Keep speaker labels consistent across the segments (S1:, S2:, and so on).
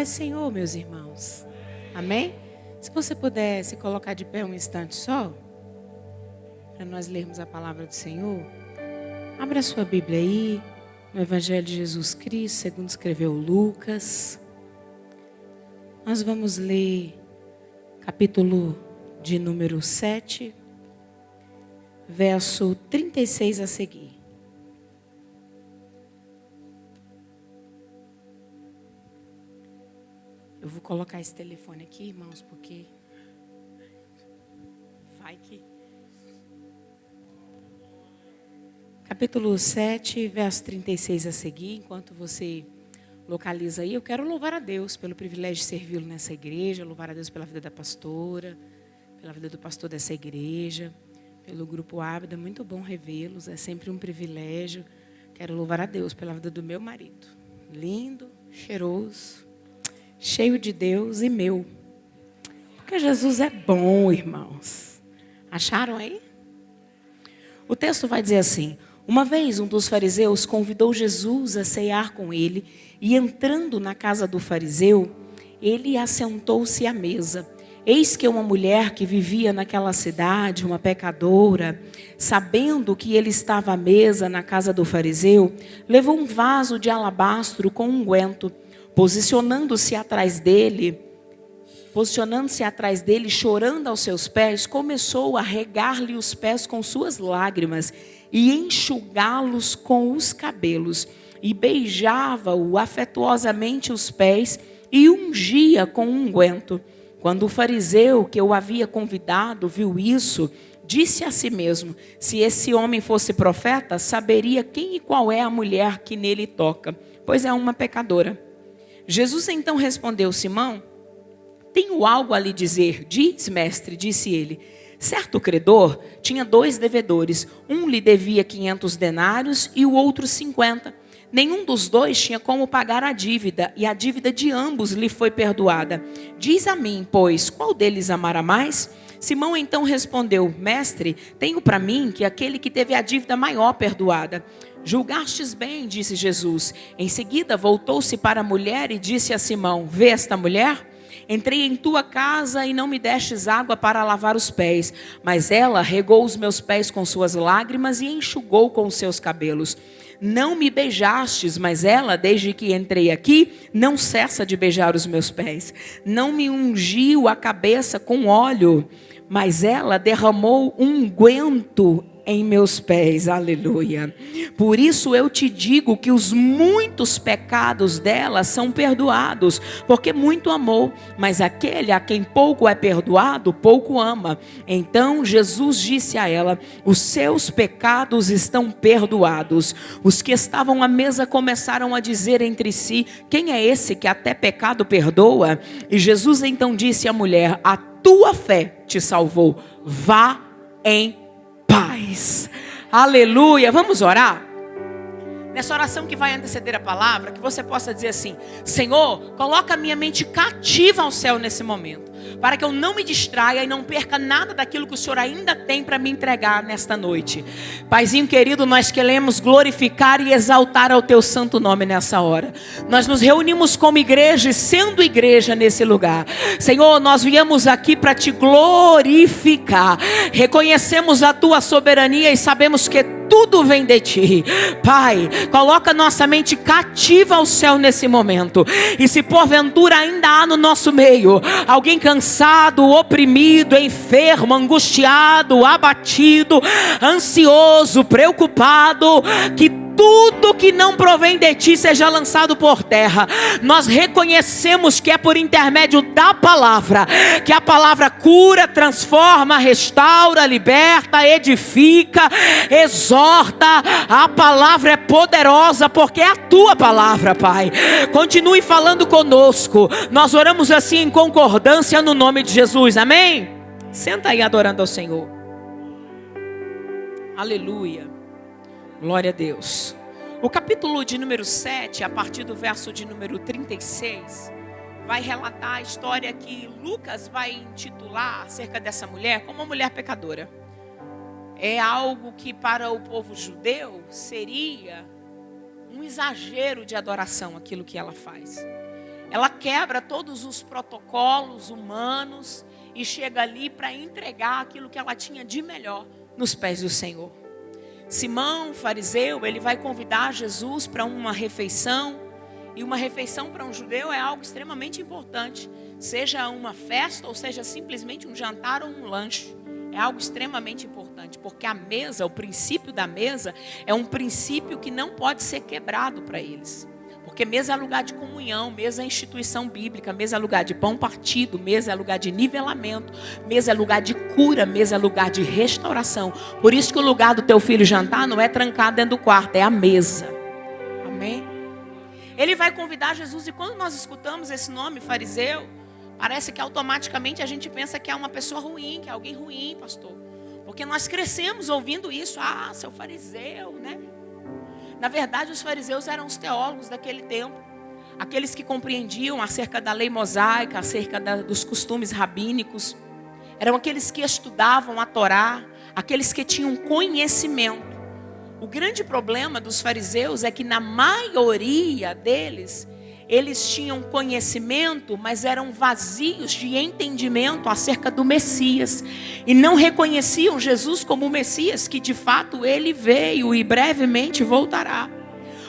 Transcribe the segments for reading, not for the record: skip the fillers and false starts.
S1: Senhor, meus irmãos. Amém? Se você puder se colocar de pé um instante só, para nós lermos a palavra do Senhor. Abra sua Bíblia aí, no Evangelho de Jesus Cristo, segundo escreveu Lucas. Nós vamos ler capítulo de número 7, verso 36 a seguir. Eu vou colocar esse telefone aqui, irmãos, porque vai que... Capítulo 7, verso 36 a seguir. Enquanto você localiza aí, eu quero louvar a Deus pelo privilégio de servi-lo nessa igreja, louvar a Deus pela vida da pastora, pela vida do pastor dessa igreja, pelo grupo Ábida. Muito bom revê-los, é sempre um privilégio. Quero louvar a Deus pela vida do meu marido, lindo, cheiroso, cheio de Deus e meu. Porque Jesus é bom, irmãos. Acharam aí? O texto vai dizer assim: uma vez um dos fariseus convidou Jesus a cear com ele, e entrando na casa do fariseu, ele assentou-se à mesa. Eis que uma mulher que vivia naquela cidade, uma pecadora, sabendo que ele estava à mesa na casa do fariseu, levou um vaso de alabastro com unguento. Posicionando-se atrás dele, chorando aos seus pés, começou a regar-lhe os pés com suas lágrimas e enxugá-los com os cabelos, e beijava-o afetuosamente os pés e ungia com unguento. Quando o fariseu que o havia convidado viu isso, disse a si mesmo: se esse homem fosse profeta, saberia quem e qual é a mulher que nele toca, pois é uma pecadora. Jesus então respondeu: Simão, tenho algo a lhe dizer. Diz, mestre, disse ele. Certo credor tinha 2 devedores. Um lhe devia 500 denários e o outro 50. Nenhum dos 2 tinha como pagar a dívida, e a dívida de ambos lhe foi perdoada. Diz a mim, pois, qual deles amará mais? Simão então respondeu: mestre, tenho para mim que aquele que teve a dívida maior perdoada. Julgastes bem, disse Jesus. Em seguida voltou-se para a mulher e disse a Simão: vê esta mulher? Entrei em tua casa e não me destes água para lavar os pés, mas ela regou os meus pés com suas lágrimas e enxugou com os seus cabelos. Não me beijastes, mas ela, desde que entrei aqui, não cessa de beijar os meus pés. Não me ungiu a cabeça com óleo, mas ela derramou unguento em meus pés, aleluia. Por isso eu te digo que os muitos pecados dela são perdoados, porque muito amou, mas aquele a quem pouco é perdoado, pouco ama. Então Jesus disse a ela: os seus pecados estão perdoados. Os que estavam à mesa começaram a dizer entre si: quem é esse que até pecado perdoa? E Jesus então disse à mulher: a tua fé te salvou, vá em paz. Aleluia. Vamos orar? Nessa oração que vai anteceder a palavra, que você possa dizer assim: Senhor, coloca a minha mente cativa ao céu nesse momento, para que eu não me distraia e não perca nada daquilo que o Senhor ainda tem para me entregar nesta noite. Paizinho querido, nós queremos glorificar e exaltar ao teu santo nome nessa hora. Nós nos reunimos como igreja e sendo igreja nesse lugar. Senhor, nós viemos aqui para te glorificar. Reconhecemos a tua soberania e sabemos que tudo vem de ti. Pai, coloca nossa mente cativa ao céu nesse momento. E se porventura ainda há no nosso meio alguém cansado, oprimido, enfermo, angustiado, abatido, ansioso, preocupado, que tudo que não provém de ti seja lançado por terra. Nós reconhecemos que é por intermédio da palavra, que a palavra cura, transforma, restaura, liberta, edifica, exorta. A palavra é poderosa porque é a tua palavra, Pai. Continue falando conosco. Nós oramos assim em concordância no nome de Jesus, amém? Senta aí adorando ao Senhor. Aleluia. Glória a Deus. O capítulo de número 7, a partir do verso de número 36, vai relatar a história que Lucas vai intitular acerca dessa mulher como uma mulher pecadora. É algo que para o povo judeu seria um exagero de adoração, aquilo que ela faz. Ela quebra todos os protocolos humanos e chega ali para entregar aquilo que ela tinha de melhor nos pés do Senhor. Simão, fariseu, ele vai convidar Jesus para uma refeição. E uma refeição para um judeu é algo extremamente importante. Seja uma festa ou seja simplesmente um jantar ou um lanche. É algo extremamente importante. Porque a mesa, o princípio da mesa, é um princípio que não pode ser quebrado para eles. Porque mesa é lugar de comunhão, mesa é instituição bíblica, mesa é lugar de pão partido, mesa é lugar de nivelamento, mesa é lugar de cura, mesa é lugar de restauração. Por isso que o lugar do teu filho jantar não é trancado dentro do quarto, é a mesa. Amém? Ele vai convidar Jesus e quando nós escutamos esse nome, fariseu, parece que automaticamente a gente pensa que é uma pessoa ruim, que é alguém ruim, pastor. Porque nós crescemos ouvindo isso, seu fariseu, né? Na verdade, os fariseus eram os teólogos daquele tempo. Aqueles que compreendiam acerca da lei mosaica, acerca dos costumes rabínicos. Eram aqueles que estudavam a Torá, aqueles que tinham conhecimento. O grande problema dos fariseus é que na maioria deles, eles tinham conhecimento, mas eram vazios de entendimento acerca do Messias. E não reconheciam Jesus como o Messias, que de fato ele veio e brevemente voltará.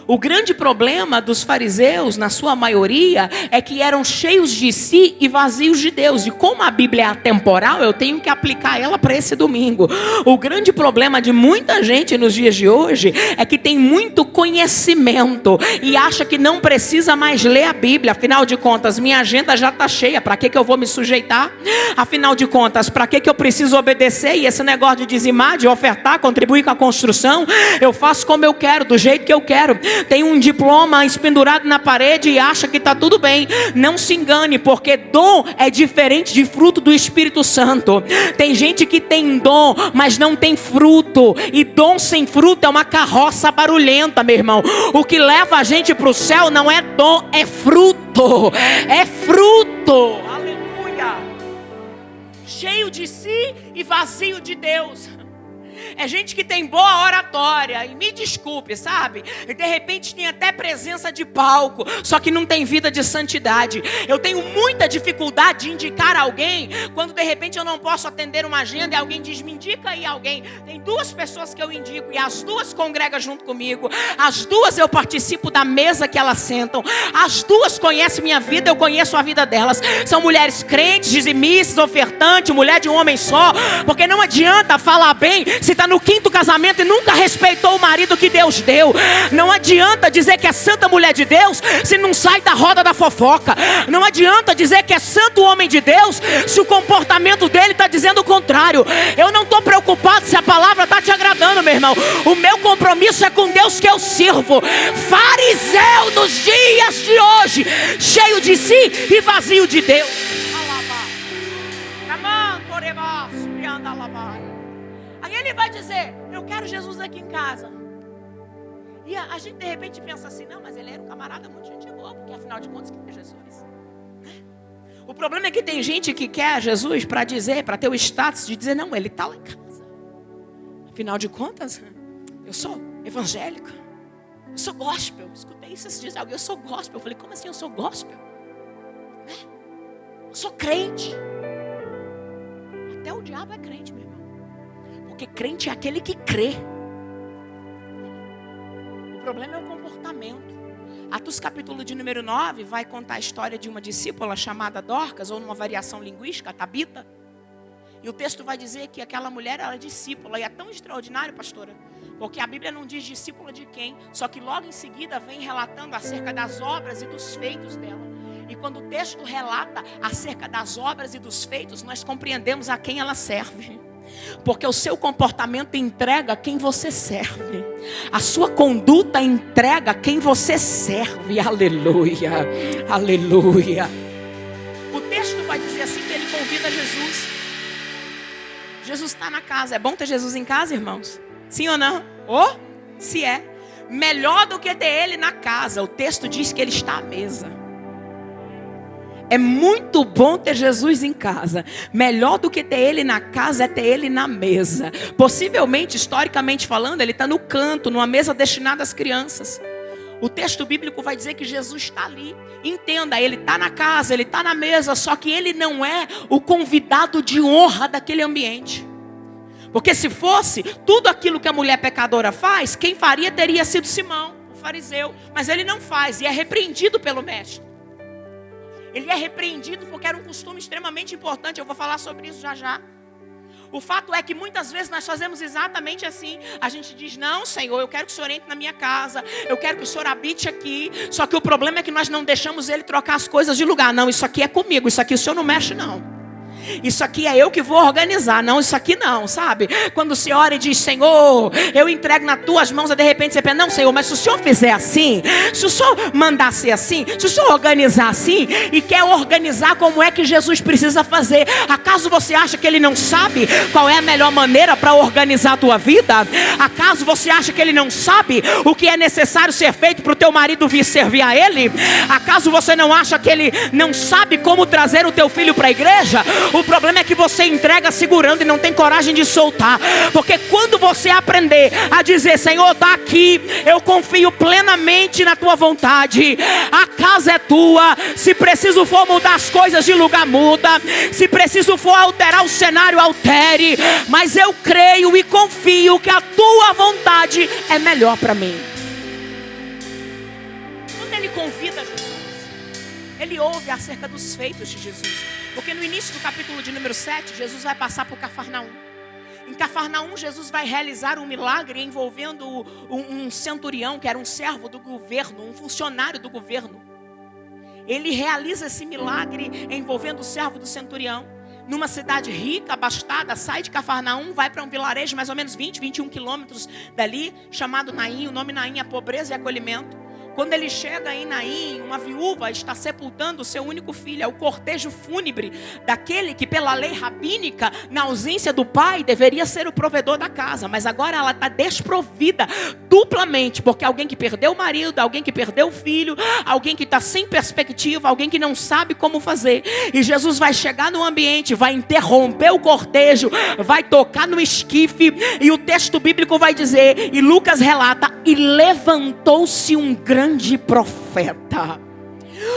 S1: O grande problema dos fariseus, na sua maioria, é que eram cheios de si e vazios de Deus. E como a Bíblia é atemporal, eu tenho que aplicar ela para esse domingo. O grande problema de muita gente nos dias de hoje é que tem muito conhecimento e acha que não precisa mais ler a Bíblia. Afinal de contas, minha agenda já está cheia. Para que eu vou me sujeitar? Afinal de contas, para que eu preciso obedecer? E esse negócio de dizimar, de ofertar, contribuir com a construção, eu faço como eu quero, do jeito que eu quero. Tem um diploma espendurado na parede e acha que está tudo bem. Não se engane, porque dom é diferente de fruto do Espírito Santo. Tem gente que tem dom, mas não tem fruto. E dom sem fruto é uma carroça barulhenta, meu irmão. O que leva a gente para o céu não é dom, é fruto. É fruto. Aleluia. Cheio de si e vazio de Deus. É gente que tem boa oratória, e me desculpe, sabe? E de repente tem até presença de palco, só que não tem vida de santidade. Eu tenho muita dificuldade de indicar alguém, quando de repente eu não posso atender uma agenda e alguém diz, me indica aí alguém. Tem duas pessoas que eu indico e as duas congregam junto comigo. As duas eu participo da mesa que elas sentam. As duas conhecem minha vida, eu conheço a vida delas. São mulheres crentes, dizimistas, ofertantes, mulher de um homem só. Porque não adianta falar bem se está no 5º casamento e nunca respeitou o marido que Deus deu. Não adianta dizer que é santa mulher de Deus se não sai da roda da fofoca. Não adianta dizer que é santo homem de Deus se o comportamento dele está dizendo o contrário. Eu não estou preocupado se a palavra está te agradando, meu irmão. O meu compromisso é com Deus que eu sirvo. Fariseu dos dias de hoje, cheio de si e vazio de Deus. Aí ele vai dizer, eu quero Jesus aqui em casa. E a gente de repente pensa assim, não, mas ele era um camarada muito gente boa, porque afinal de contas quem é Jesus? O problema é que tem gente que quer Jesus para dizer, para ter o status de dizer, não, ele está lá em casa. Afinal de contas, eu sou evangélica, eu sou gospel. Escutei isso esses dias, eu sou gospel. Eu falei, como assim eu sou gospel? Eu sou crente. Até o diabo é crente, meu irmão. Porque crente é aquele que crê. O problema é o comportamento. Atos capítulo de número 9 vai contar a história de uma discípula chamada Dorcas, ou numa variação linguística, Tabita. E o texto vai dizer que aquela mulher era discípula. E é tão extraordinário, pastora, porque a Bíblia não diz discípula de quem. Só que logo em seguida vem relatando acerca das obras e dos feitos dela. E quando o texto relata acerca das obras e dos feitos, nós compreendemos a quem ela serve. Porque o seu comportamento entrega quem você serve. A sua conduta entrega quem você serve. Aleluia, aleluia. O texto vai dizer assim que ele convida Jesus. Jesus está na casa. É bom ter Jesus em casa, irmãos? Sim ou não? Se é. Melhor do que ter ele na casa. O texto diz que ele está à mesa. É muito bom ter Jesus em casa. Melhor do que ter ele na casa é ter ele na mesa. Possivelmente, historicamente falando, ele está no canto, numa mesa destinada às crianças. O texto bíblico vai dizer que Jesus está ali. Entenda, ele está na casa, ele está na mesa, só que ele não é o convidado de honra daquele ambiente. Porque se fosse tudo aquilo que a mulher pecadora faz, quem faria teria sido Simão, o fariseu. Mas ele não faz e é repreendido pelo mestre. Ele é repreendido porque era um costume extremamente importante. Eu vou falar sobre isso já já. O fato é que muitas vezes nós fazemos exatamente assim. A gente diz, não, Senhor, eu quero que o Senhor entre na minha casa. Eu quero que o Senhor habite aqui. Só que o problema é que nós não deixamos Ele trocar as coisas de lugar. Não, isso aqui é comigo. Isso aqui o Senhor não mexe, não. Isso aqui é eu que vou organizar. Não, isso aqui não, sabe? Quando você ora e diz, Senhor, eu entrego nas tuas mãos. De repente você pensa, não, Senhor, mas se o Senhor fizer assim, se o Senhor mandar ser assim, se o Senhor organizar assim, e quer organizar como é que Jesus precisa fazer, acaso você acha que Ele não sabe qual é a melhor maneira para organizar a tua vida? Acaso você acha que Ele não sabe o que é necessário ser feito para o teu marido vir servir a Ele? Acaso você não acha que Ele não sabe como trazer o teu filho para a igreja? O problema é que você entrega segurando e não tem coragem de soltar. Porque quando você aprender a dizer, Senhor, está aqui, eu confio plenamente na tua vontade. A casa é tua. Se preciso for mudar as coisas de lugar, muda. Se preciso for alterar o cenário, altere. Mas eu creio e confio que a tua vontade é melhor para mim. Quando ele convida Jesus, ele ouve acerca dos feitos de Jesus. Porque no início do capítulo de número 7, Jesus vai passar por Cafarnaum. Em Cafarnaum, Jesus vai realizar um milagre envolvendo um centurião, que era um servo do governo, um funcionário do governo. Ele realiza esse milagre envolvendo o servo do centurião. Numa cidade rica, abastada, sai de Cafarnaum, vai para um vilarejo mais ou menos 20, 21 quilômetros dali, chamado Naim. O nome Naim é pobreza e acolhimento. Quando ele chega em Naim, uma viúva está sepultando o seu único filho. É o cortejo fúnebre daquele que pela lei rabínica, na ausência do pai, deveria ser o provedor da casa. Mas agora ela está desprovida duplamente. Porque alguém que perdeu o marido, alguém que perdeu o filho, alguém que está sem perspectiva, alguém que não sabe como fazer. E Jesus vai chegar no ambiente, vai interromper o cortejo, vai tocar no esquife. E o texto bíblico vai dizer, e Lucas relata, e levantou-se um grande profeta.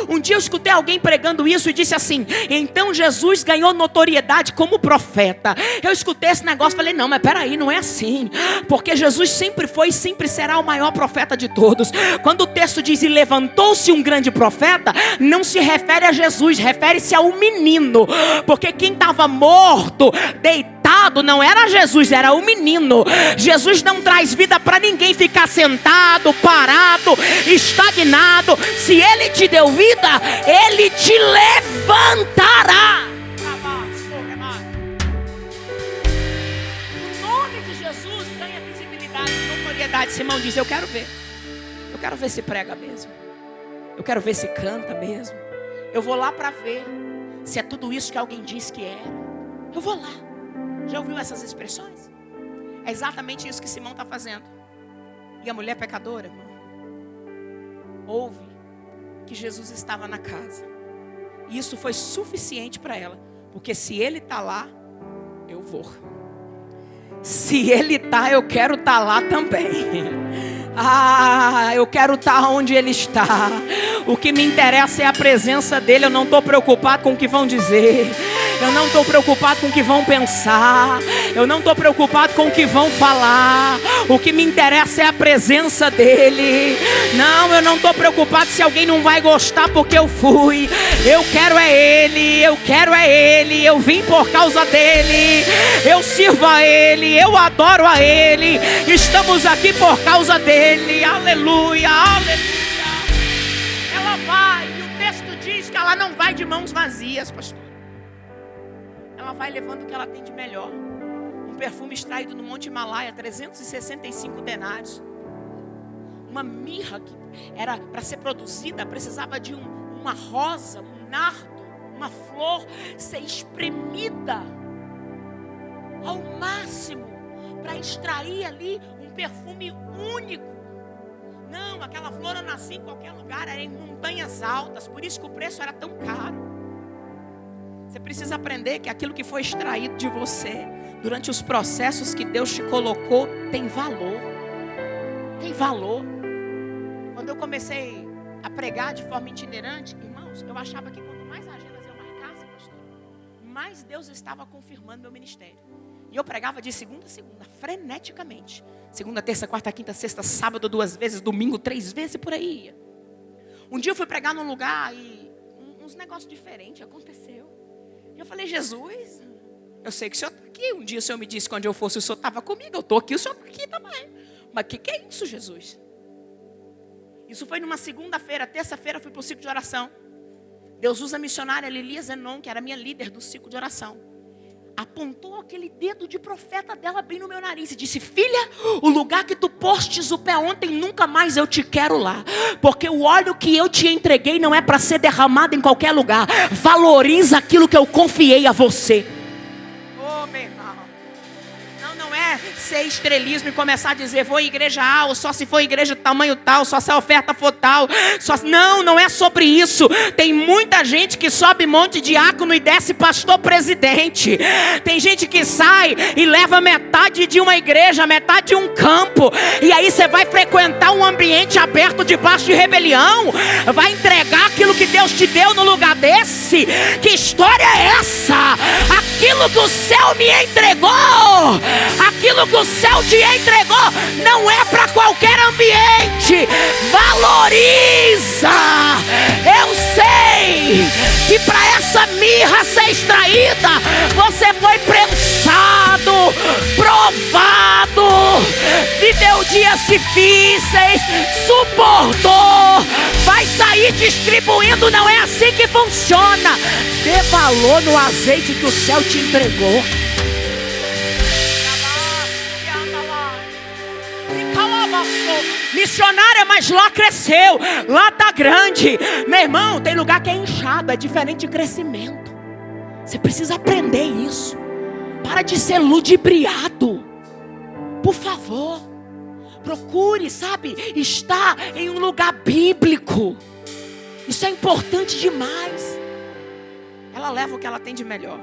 S1: Um dia eu escutei alguém pregando isso e disse assim, então Jesus ganhou notoriedade como profeta. Eu escutei esse negócio e falei, não, mas peraí, não é assim. Porque Jesus sempre foi e sempre será o maior profeta de todos. Quando o texto diz, e levantou-se um grande profeta, não se refere a Jesus, refere-se a um menino. Porque quem estava morto, deitado, não era Jesus, era o menino. Jesus não traz vida para ninguém ficar sentado, parado, estagnado. Se Ele te deu vida, Ele te levantará. O nome de Jesus ganha visibilidade, notoriedade. Simão diz, eu quero ver se prega mesmo, eu quero ver se canta mesmo, eu vou lá para ver se é tudo isso que alguém diz que é. Eu vou lá. Já ouviu essas expressões? É exatamente isso que Simão está fazendo. E a mulher pecadora, irmão, ouve que Jesus estava na casa. E isso foi suficiente para ela. Porque se Ele está lá, eu vou. Se Ele está, eu quero estar lá também. Eu quero estar onde Ele está. O que me interessa é a presença dEle. Eu não estou preocupado com o que vão dizer. Eu não estou preocupado com o que vão pensar. Eu não estou preocupado com o que vão falar. O que me interessa é a presença dEle. Não, eu não estou preocupado se alguém não vai gostar porque eu fui. Eu quero é Ele. Eu quero é Ele. Eu vim por causa dEle. Eu sirvo a Ele. Eu adoro a Ele. Estamos aqui por causa dEle. Aleluia, aleluia. Ela vai, e o texto diz que ela não vai de mãos vazias, pastor. Ela vai levando o que ela tem de melhor. Um perfume extraído no Monte Himalaia, 365 denários. Uma mirra que era para ser produzida, precisava de uma rosa, um nardo, uma flor ser espremida ao máximo para extrair ali um perfume único. Não, aquela flor não nascia em qualquer lugar, era em montanhas altas, por isso que o preço era tão caro. Você precisa aprender que aquilo que foi extraído de você, durante os processos que Deus te colocou, tem valor. Tem valor. Quando eu comecei a pregar de forma itinerante, irmãos, eu achava que quanto mais agendas eu marcasse, pastor, mais Deus estava confirmando meu ministério. E eu pregava de segunda a segunda, freneticamente. Segunda, terça, quarta, quinta, sexta, sábado 2 vezes, domingo 3 vezes e por aí ia. Um dia eu fui pregar num lugar e uns negócios diferentes aconteceu. E eu falei, Jesus, eu sei que o Senhor está aqui. Um dia o Senhor me disse que onde eu fosse o Senhor estava comigo. Eu estou aqui, o Senhor está aqui também. Mas o que é isso, Jesus? Isso foi numa segunda-feira. Terça-feira fui para o ciclo de oração. Deus usa a missionária Lilia Zenon, que era minha líder do ciclo de oração. Apontou aquele dedo de profeta dela bem no meu nariz e disse, filha, o lugar que tu postes o pé ontem, nunca mais eu te quero lá. Porque o óleo que eu te entreguei não é para ser derramado em qualquer lugar. Valoriza aquilo que eu confiei a você. Oh, meu irmão. Não é ser estrelismo e começar a dizer, vou em igreja A, ou só se for igreja de tamanho tal, só se a oferta for tal. Não é sobre isso. Tem muita gente que sobe monte diácono e desce pastor presidente. Tem gente que sai e leva metade de uma igreja, metade de um campo. E aí você vai frequentar um ambiente aberto debaixo de rebelião. Vai entregar aquilo que Deus te deu no lugar desse. Que história é essa? Aquilo que o céu me entregou, aquilo que o céu te entregou, não é para qualquer ambiente. Valoriza. Eu sei que para essa mirra ser extraída, você foi prensado, provado, viveu dias difíceis, suportou, vai sair distribuindo. Não é assim que funciona. Dê valor no azeite que o céu te entregou. Missionária, mas lá cresceu, lá tá grande. Meu irmão, tem lugar que é inchado, é diferente de crescimento. Você precisa aprender isso. Para de ser ludibriado. Por favor, procure, sabe, estar em um lugar bíblico. Isso é importante demais. Ela leva o que ela tem de melhor.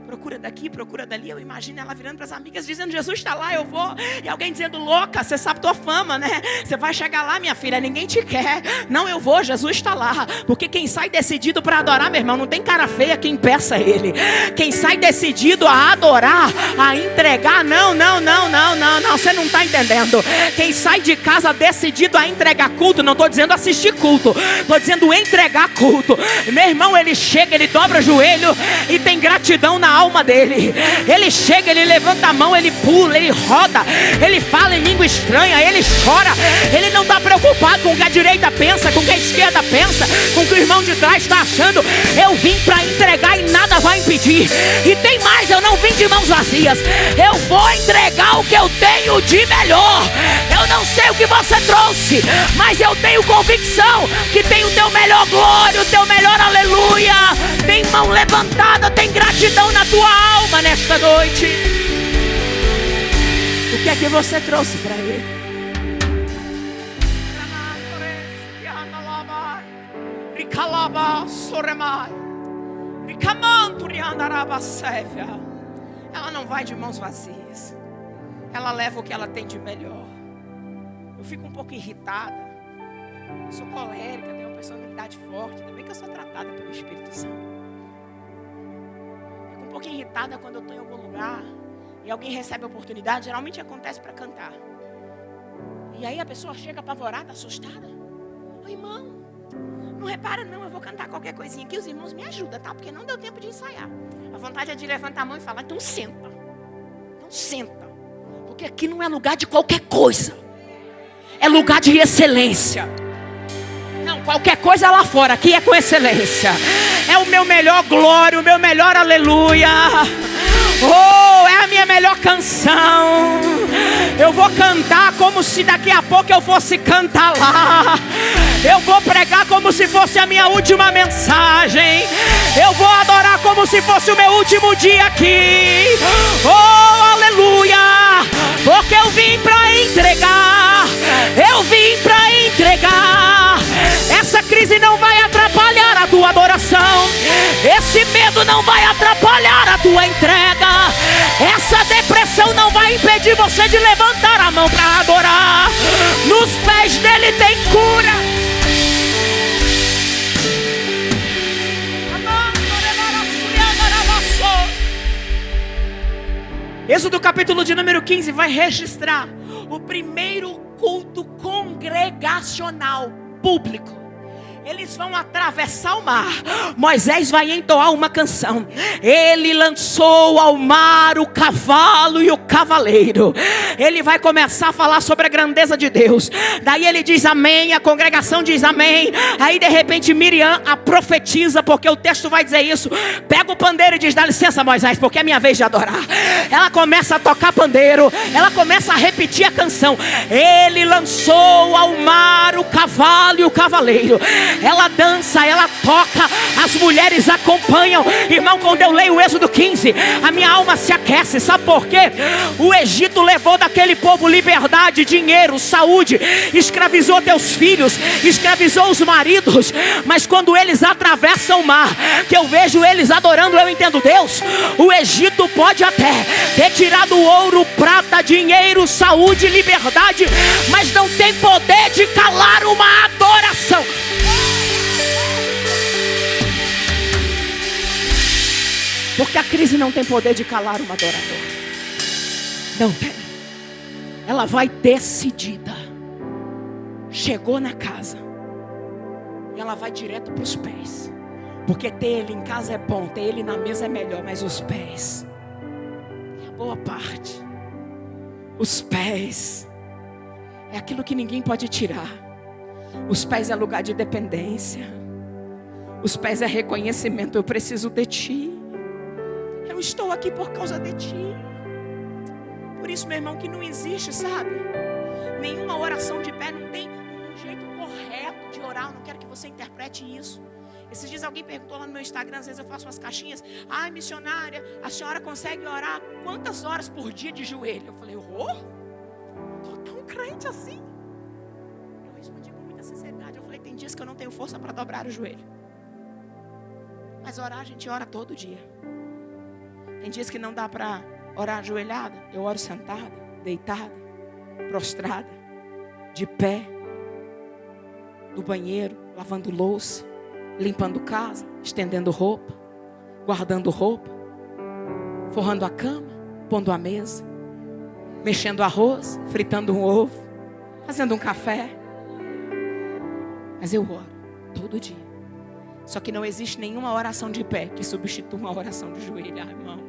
S1: Procura daqui, procura dali. Eu imagino ela virando para as amigas dizendo, Jesus está lá, eu vou. E alguém dizendo, louca, você sabe tua fama, né? Você vai chegar lá, minha filha, ninguém te quer. Não, eu vou, Jesus está lá. Porque quem sai decidido para adorar, meu irmão, não tem cara feia quem peça ele. Quem sai decidido a adorar, a entregar, não, você não está entendendo. Quem sai de casa decidido a entregar culto, não estou dizendo assistir culto, estou dizendo entregar culto. Meu irmão, ele chega, ele dobra o joelho e tem gratidão na alma dele. Ele chega, ele levanta a mão, ele pula, ele roda, ele fala em língua estranha, ele chora. Ele não está preocupado com o que a direita pensa, com o que a esquerda pensa, com o que o irmão de trás está achando. Eu vim para entregar e nada vai impedir. E tem mais, eu não vim de mãos vazias. Eu vou entregar o que eu tenho de melhor. Eu não sei o que você trouxe, mas eu tenho convicção que tem o teu melhor glória, o teu melhor aleluia. Tem mão levantada, tem gratidão na tua alma nesta noite. O que é que você trouxe para ele? Ela não vai de mãos vazias. Ela leva o que ela tem de melhor. Eu fico um pouco irritada. Eu sou colérica, tenho uma personalidade forte. Ainda bem que eu sou tratada pelo Espírito Santo. Fico um pouco irritada quando eu estou em algum lugar e alguém recebe a oportunidade. Geralmente acontece para cantar. E aí a pessoa chega apavorada, assustada. Ô irmão, não repara não, eu vou cantar qualquer coisinha aqui. Os irmãos me ajudam, tá? Porque não deu tempo de ensaiar. A vontade é de levantar a mão e falar, então senta. Então senta. Porque aqui não é lugar de qualquer coisa. É lugar de excelência. Não, qualquer coisa lá fora, aqui é com excelência. É o meu melhor glória, o meu melhor aleluia. Oh, é a minha melhor canção. Eu vou cantar como se daqui a pouco eu fosse cantar lá. Eu vou pregar como se fosse a minha última mensagem. Eu vou adorar como se fosse o meu último dia aqui. Oh, aleluia. Porque eu vim para entregar. Eu vim para entregar. Essa crise não vai atrapalhar a tua adoração. Esse medo não vai atrapalhar a tua entrega. Essa depressão não vai impedir você de levantar a mão para adorar. Nos pés dele tem cura. Êxodo capítulo de número 15 vai registrar o primeiro culto congregacional público. Eles vão atravessar o mar. Moisés vai entoar uma canção. Ele lançou ao mar o cavalo e o cavaleiro. Ele vai começar a falar sobre a grandeza de Deus. Daí ele diz amém, a congregação diz amém. Aí de repente Miriam a profetiza, porque o texto vai dizer isso. Pega o pandeiro e diz: dá licença, Moisés, porque é minha vez de adorar. Ela começa a tocar pandeiro. Ela começa a repetir a canção. Ele lançou ao mar o cavalo e o cavaleiro. Ela dança, ela toca, as mulheres acompanham. Irmão, quando eu leio o Êxodo 15, a minha alma se aquece. Sabe por quê? O Egito levou daquele povo liberdade, dinheiro, saúde, escravizou teus filhos, escravizou os maridos. Mas quando eles atravessam o mar, que eu vejo eles adorando, eu entendo: Deus, o Egito pode até ter tirado ouro, prata, dinheiro, saúde, liberdade, mas não tem poder de calar uma adoração. Porque a crise não tem poder de calar uma adoradora. Não tem. Ela vai decidida. Chegou na casa e ela vai direto para os pés. Porque ter ele em casa é bom, ter ele na mesa é melhor, mas os pés é a boa parte. Os pés é aquilo que ninguém pode tirar. Os pés é lugar de dependência. Os pés é reconhecimento. Eu preciso de ti. Eu estou aqui por causa de ti. Por isso, meu irmão, que não existe, sabe? Nenhuma oração de pé, não tem um jeito correto de orar. Eu não quero que você interprete isso. Esses dias alguém perguntou lá no meu Instagram, às vezes eu faço umas caixinhas: ai, missionária, a senhora consegue orar quantas horas por dia de joelho? Eu falei: tô tão crente assim. Eu respondi com muita sinceridade. Eu falei: tem dias que eu não tenho força para dobrar o joelho. Mas orar, a gente ora todo dia. Tem dias que não dá para orar ajoelhada. Eu oro sentada, deitada, prostrada, de pé, no banheiro, lavando louça, limpando casa, estendendo roupa, guardando roupa, forrando a cama, pondo a mesa, mexendo arroz, fritando um ovo, fazendo um café. Mas eu oro todo dia. Só que não existe nenhuma oração de pé que substitua uma oração de joelho, irmão.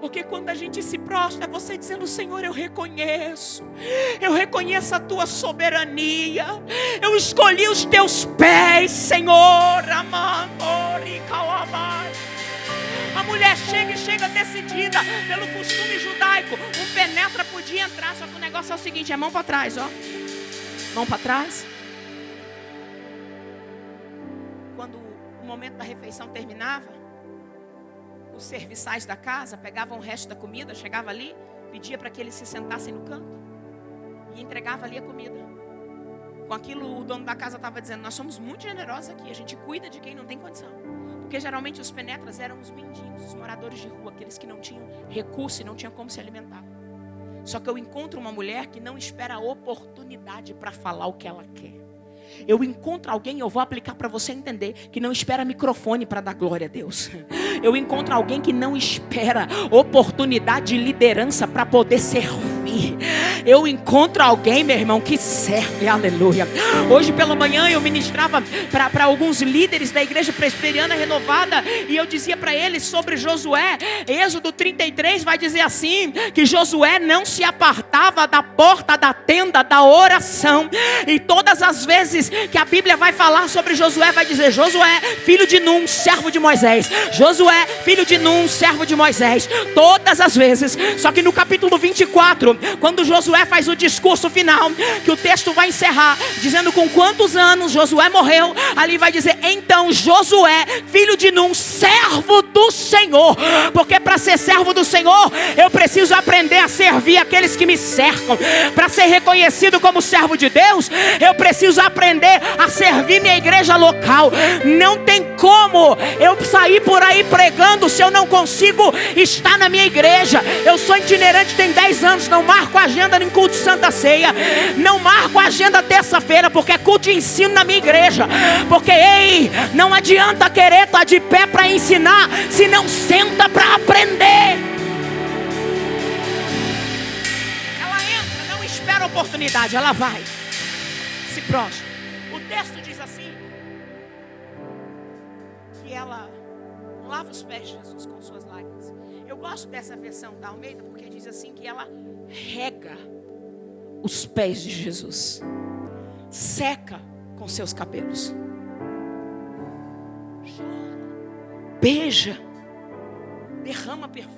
S1: Porque quando a gente se prostra, é você dizendo: Senhor, eu reconheço a tua soberania. Eu escolhi os teus pés, Senhor. A mulher chega decidida pelo costume judaico. Um penetra podia entrar, só que o negócio é o seguinte: é mão para trás, ó. Mão para trás. Quando o momento da refeição terminava, os serviçais da casa pegavam o resto da comida, chegava ali, pedia para que eles se sentassem no canto e entregava ali a comida. Com aquilo, o dono da casa estava dizendo: nós somos muito generosos aqui, a gente cuida de quem não tem condição. Porque geralmente os penetras eram os mendigos, os moradores de rua, aqueles que não tinham recurso e não tinham como se alimentar. Só que eu encontro uma mulher que não espera a oportunidade para falar o que ela quer. Eu encontro alguém, eu vou aplicar para você entender, que não espera microfone para dar glória a Deus. Eu encontro alguém que não espera oportunidade de liderança para poder servir. Eu encontro alguém, meu irmão, que serve, aleluia. Hoje pela manhã eu ministrava para alguns líderes da igreja presbiteriana renovada, e eu dizia para eles sobre Josué. Êxodo 33 vai dizer assim, que Josué não se apartava da porta da tenda da oração. E todas as vezes que a Bíblia vai falar sobre Josué, vai dizer: Josué, filho de Num, servo de Moisés. Josué, filho de Num, servo de Moisés. Todas as vezes. Só que no capítulo 24, quando Josué Josué faz o discurso final, que o texto vai encerrar, dizendo com quantos anos Josué morreu. Ali vai dizer: então Josué, filho de Num, servo do Senhor. Porque para ser servo do Senhor, eu preciso aprender a servir aqueles que me cercam. Para ser reconhecido como servo de Deus, eu preciso aprender a servir minha igreja local. Não tem como eu sair por aí pregando se eu não consigo estar na minha igreja. Eu sou itinerante, tem 10 anos, não marco agenda em culto de Santa Ceia, não marco agenda terça-feira, porque é culto de ensino na minha igreja. Porque não adianta querer estar de pé para ensinar se não senta para aprender. Ela entra, não espera a oportunidade, ela vai, se prostra. O texto diz assim, que ela lava os pés de Jesus com suas lágrimas. Eu gosto dessa versão da Almeida, porque diz assim que ela rega os pés de Jesus, seca com seus cabelos, chora, beija, derrama perfume.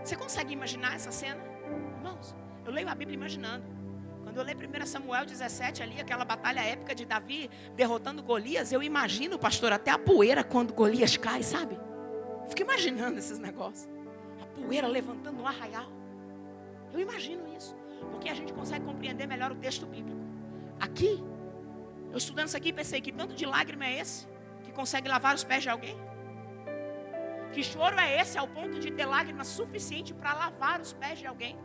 S1: Você consegue imaginar essa cena? Irmãos, eu leio a Bíblia imaginando. Quando eu leio 1 Samuel 17 ali, aquela batalha épica de Davi derrotando Golias, eu imagino, pastor, até a poeira quando Golias cai, sabe? Fico imaginando esses negócios. A poeira levantando no arraial. Eu imagino isso, porque a gente consegue compreender melhor o texto bíblico. Aqui, eu estudando isso aqui, pensei: que tanto de lágrima é esse que consegue lavar os pés de alguém? Que choro é esse ao ponto de ter lágrima suficiente para lavar os pés de alguém?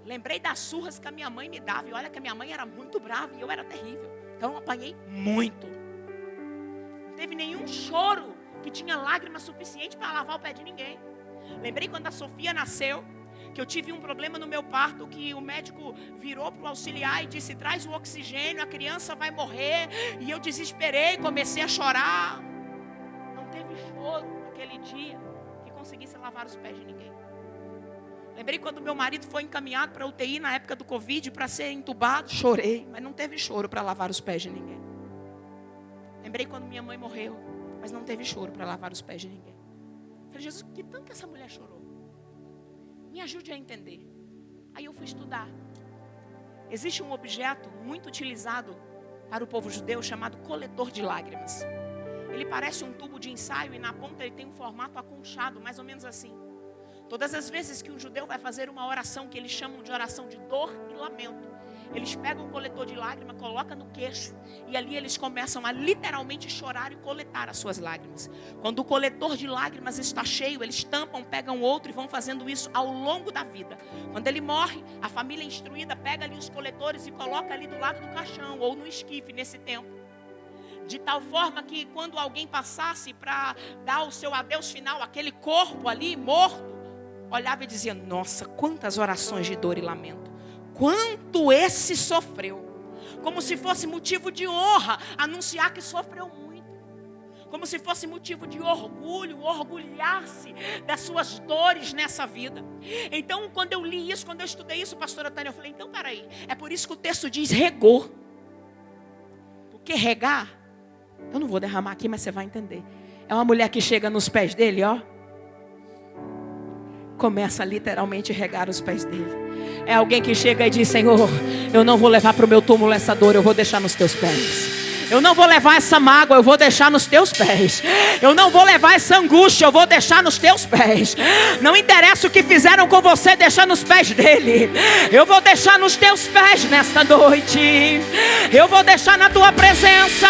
S1: Lembrei das surras que a minha mãe me dava. E olha que a minha mãe era muito brava e eu era terrível. Então eu apanhei muito. Não teve nenhum choro que tinha lágrima suficiente para lavar o pé de ninguém. Lembrei quando a Sofia nasceu, que eu tive um problema no meu parto, que o médico virou para o auxiliar e disse: traz o oxigênio, a criança vai morrer. E eu desesperei, comecei a chorar. Não teve choro naquele dia que conseguisse lavar os pés de ninguém. Lembrei quando meu marido foi encaminhado para a UTI na época do Covid para ser entubado, chorei, mas não teve choro para lavar os pés de ninguém. Lembrei quando minha mãe morreu, mas não teve choro para lavar os pés de ninguém. Falei: Jesus, que tanto que essa mulher chorou? Me ajude a entender. Aí eu fui estudar. Existe um objeto muito utilizado para o povo judeu chamado coletor de lágrimas. Ele parece um tubo de ensaio e na ponta ele tem um formato aconchado, mais ou menos assim. Todas as vezes que um judeu vai fazer uma oração que eles chamam de oração de dor e lamento, eles pegam um coletor de lágrima, colocam no queixo e ali eles começam a literalmente chorar e coletar as suas lágrimas. Quando o coletor de lágrimas está cheio, eles tampam, pegam outro e vão fazendo isso ao longo da vida. Quando ele morre, a família instruída pega ali os coletores e coloca ali do lado do caixão ou no esquife nesse tempo. De tal forma que quando alguém passasse para dar o seu adeus final, aquele corpo ali morto, olhava e dizia: nossa, quantas orações de dor e lamento. Quanto esse sofreu. Como se fosse motivo de honra anunciar que sofreu muito. Como se fosse motivo de orgulho, orgulhar-se das suas dores nessa vida. Então, quando eu li isso, quando eu estudei isso, pastora Tânia, eu falei: então, peraí, é por isso que o texto diz regou. Porque regar, eu não vou derramar aqui, mas você vai entender. É uma mulher que chega nos pés dele, ó, começa a literalmente regar os pés dele. É alguém que chega e diz: Senhor, eu não vou levar para o meu túmulo essa dor, eu vou deixar nos teus pés. Eu não vou levar essa mágoa, eu vou deixar nos teus pés. Eu não vou levar essa angústia, eu vou deixar nos teus pés. Não interessa o que fizeram com você, deixa nos pés dele. Eu vou deixar nos teus pés nesta noite. Eu vou deixar na tua presença.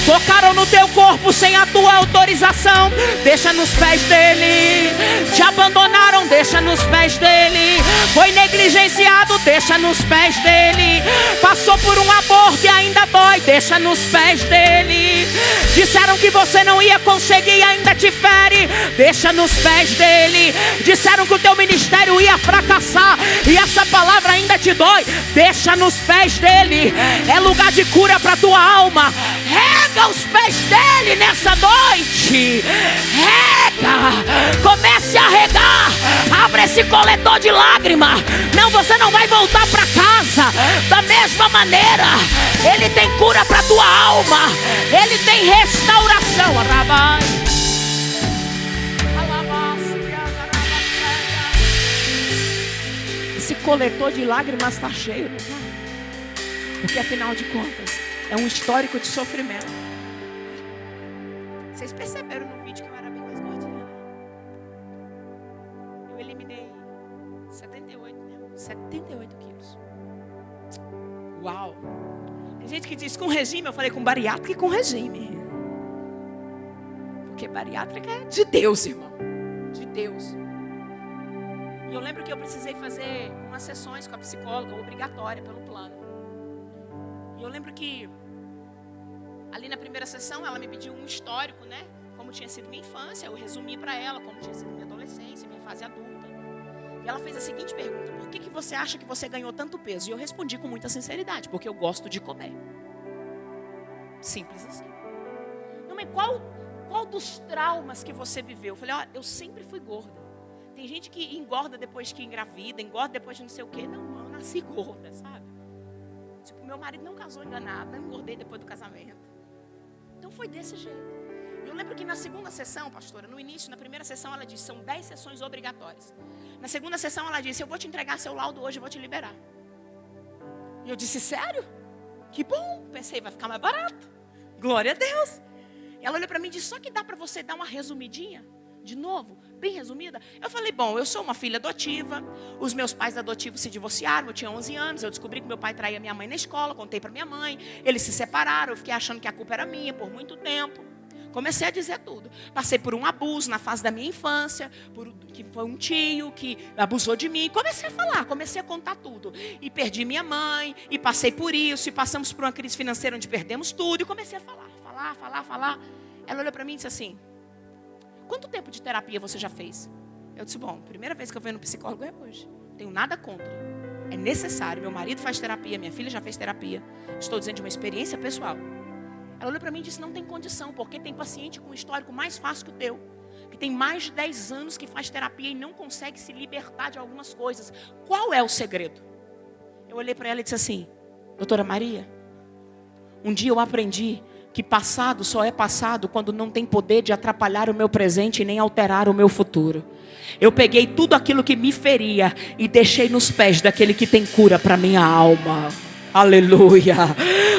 S1: Tocaram no teu corpo sem a tua autorização, deixa nos pés dele. Te abandonaram, deixa nos pés dele. Foi negligenciado, deixa nos pés dele. Passou por um aborto e ainda dói, deixa nos pés dele. Disseram que você não ia conseguir e ainda te fere, deixa nos pés dele. Disseram que o teu ministério ia fracassar e essa palavra ainda te dói, deixa nos pés dele. É lugar de cura para tua alma. Rega os pés dele nessa noite. Rega, comece a regar. Abre esse coletor de lágrimas. Não, você não vai voltar para casa da mesma maneira. Ele tem cura para tua alma. Ele tem restauração. esse coletor de lágrimas está cheio, não tá? Porque afinal de contas, é um histórico de sofrimento. Vocês perceberam no vídeo que eu era bem mais gordinha, né? Eu eliminei 78 quilos. Uau! Tem gente que diz com regime, eu falei com bariátrica e com regime. Porque bariátrica é de Deus, irmão. De Deus. E eu lembro que eu precisei fazer umas sessões com a psicóloga, obrigatória pelo plano. E eu lembro que ali na primeira sessão ela me pediu um histórico, né? Como tinha sido minha infância. Eu resumi para ela como tinha sido minha adolescência, minha fase adulta. E ela fez a seguinte pergunta: por que você acha que você ganhou tanto peso? E eu respondi com muita sinceridade: porque eu gosto de comer. Simples assim. Não, mas qual dos traumas que você viveu? Eu falei: ó, eu sempre fui gorda. Tem gente que engorda depois que engravida, engorda depois de não sei o quê. Não, eu nasci gorda, sabe? Tipo, meu marido não casou enganado, eu engordei depois do casamento. Então foi desse jeito. Eu lembro que na segunda sessão, pastora, no início, na primeira sessão, ela disse: são 10 sessões obrigatórias. Na segunda sessão, ela disse: eu vou te entregar seu laudo hoje, eu vou te liberar. E eu disse: sério? Que bom. Pensei, vai ficar mais barato. Glória a Deus. E ela olhou para mim e disse: só que dá para você dar uma resumidinha? De novo, bem resumida. Eu falei: bom, eu sou uma filha adotiva. Os meus pais adotivos se divorciaram. Eu tinha 11 anos. Eu descobri que meu pai traía minha mãe na escola. Contei para minha mãe. Eles se separaram. Eu fiquei achando que a culpa era minha por muito tempo. Comecei a dizer tudo. Passei por um abuso na fase da minha infância. Que foi um tio que abusou de mim. Comecei a falar. Comecei a contar tudo. E perdi minha mãe. E passei por isso. E passamos por uma crise financeira onde perdemos tudo. E comecei a falar. Ela olhou para mim e disse assim: quanto tempo de terapia você já fez? Eu disse: bom, primeira vez que eu venho no psicólogo é hoje. Não tenho nada contra. É necessário. Meu marido faz terapia, minha filha já fez terapia. Estou dizendo de uma experiência pessoal. Ela olhou para mim e disse: não tem condição, porque tem paciente com um histórico mais fácil que o teu. Que tem mais de 10 anos que faz terapia e não consegue se libertar de algumas coisas. Qual é o segredo? Eu olhei para ela e disse assim: doutora Maria, um dia eu aprendi que passado só é passado quando não tem poder de atrapalhar o meu presente e nem alterar o meu futuro. Eu peguei tudo aquilo que me feria e deixei nos pés daquele que tem cura para minha alma. Aleluia.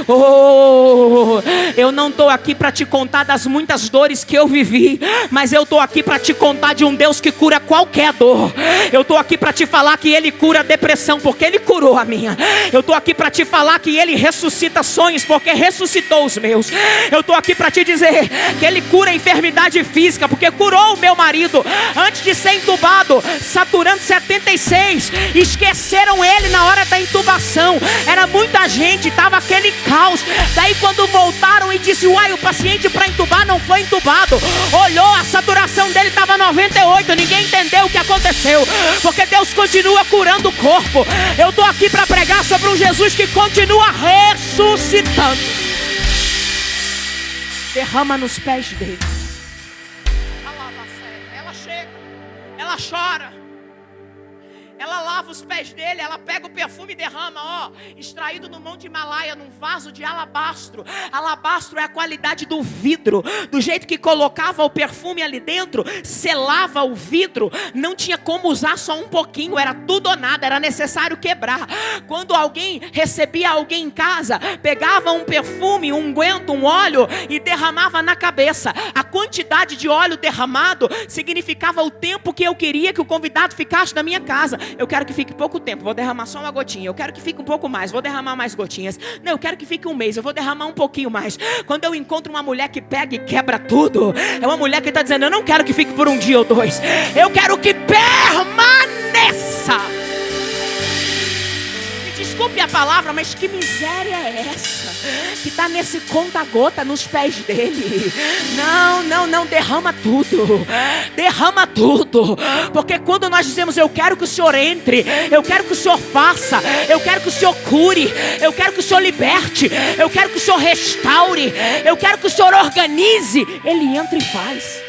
S1: Oh, eu não estou aqui para te contar das muitas dores que eu vivi, mas eu estou aqui para te contar de um Deus que cura qualquer dor. Eu estou aqui para te falar que Ele cura a depressão, porque Ele curou a minha. Eu estou aqui para te falar que Ele ressuscita sonhos, porque ressuscitou os meus. Eu estou aqui para te dizer que Ele cura a enfermidade física, porque curou o meu marido antes de ser entubado, saturando 76. Esqueceram ele na hora da intubação. Era muita gente, estava aquele caos. Daí quando voltaram e disse: uai, o paciente para entubar não foi entubado. Olhou, a saturação dele estava 98. Ninguém entendeu o que aconteceu, porque Deus continua curando o corpo. Eu estou aqui para pregar sobre um Jesus que continua ressuscitando. Derrama nos pés dele. Ela chega, ela chora, ela lava os pés dele, ela pega o perfume e derrama, ó, extraído no Monte Himalaia, num vaso de alabastro. Alabastro é a qualidade do vidro. Do jeito que colocava o perfume ali dentro, selava o vidro. Não tinha como usar só um pouquinho, era tudo ou nada, era necessário quebrar. Quando alguém recebia alguém em casa, pegava um perfume, um unguento, um óleo e derramava na cabeça. A quantidade de óleo derramado significava o tempo que eu queria que o convidado ficasse na minha casa. Eu quero que fique pouco tempo, vou derramar só uma gotinha. Eu quero que fique um pouco mais, vou derramar mais gotinhas. Não, eu quero que fique um mês, eu vou derramar um pouquinho mais. Quando eu encontro uma mulher que pega e quebra tudo, é uma mulher que está dizendo: eu não quero que fique por um dia ou dois, eu quero que permaneça. Desculpe a palavra, mas que miséria é essa que está nesse conta-gota nos pés dele? Não, derrama tudo. Derrama tudo. Porque quando nós dizemos: eu quero que o Senhor entre, eu quero que o Senhor faça, eu quero que o Senhor cure, eu quero que o Senhor liberte, eu quero que o Senhor restaure, eu quero que o Senhor organize, Ele entra e faz.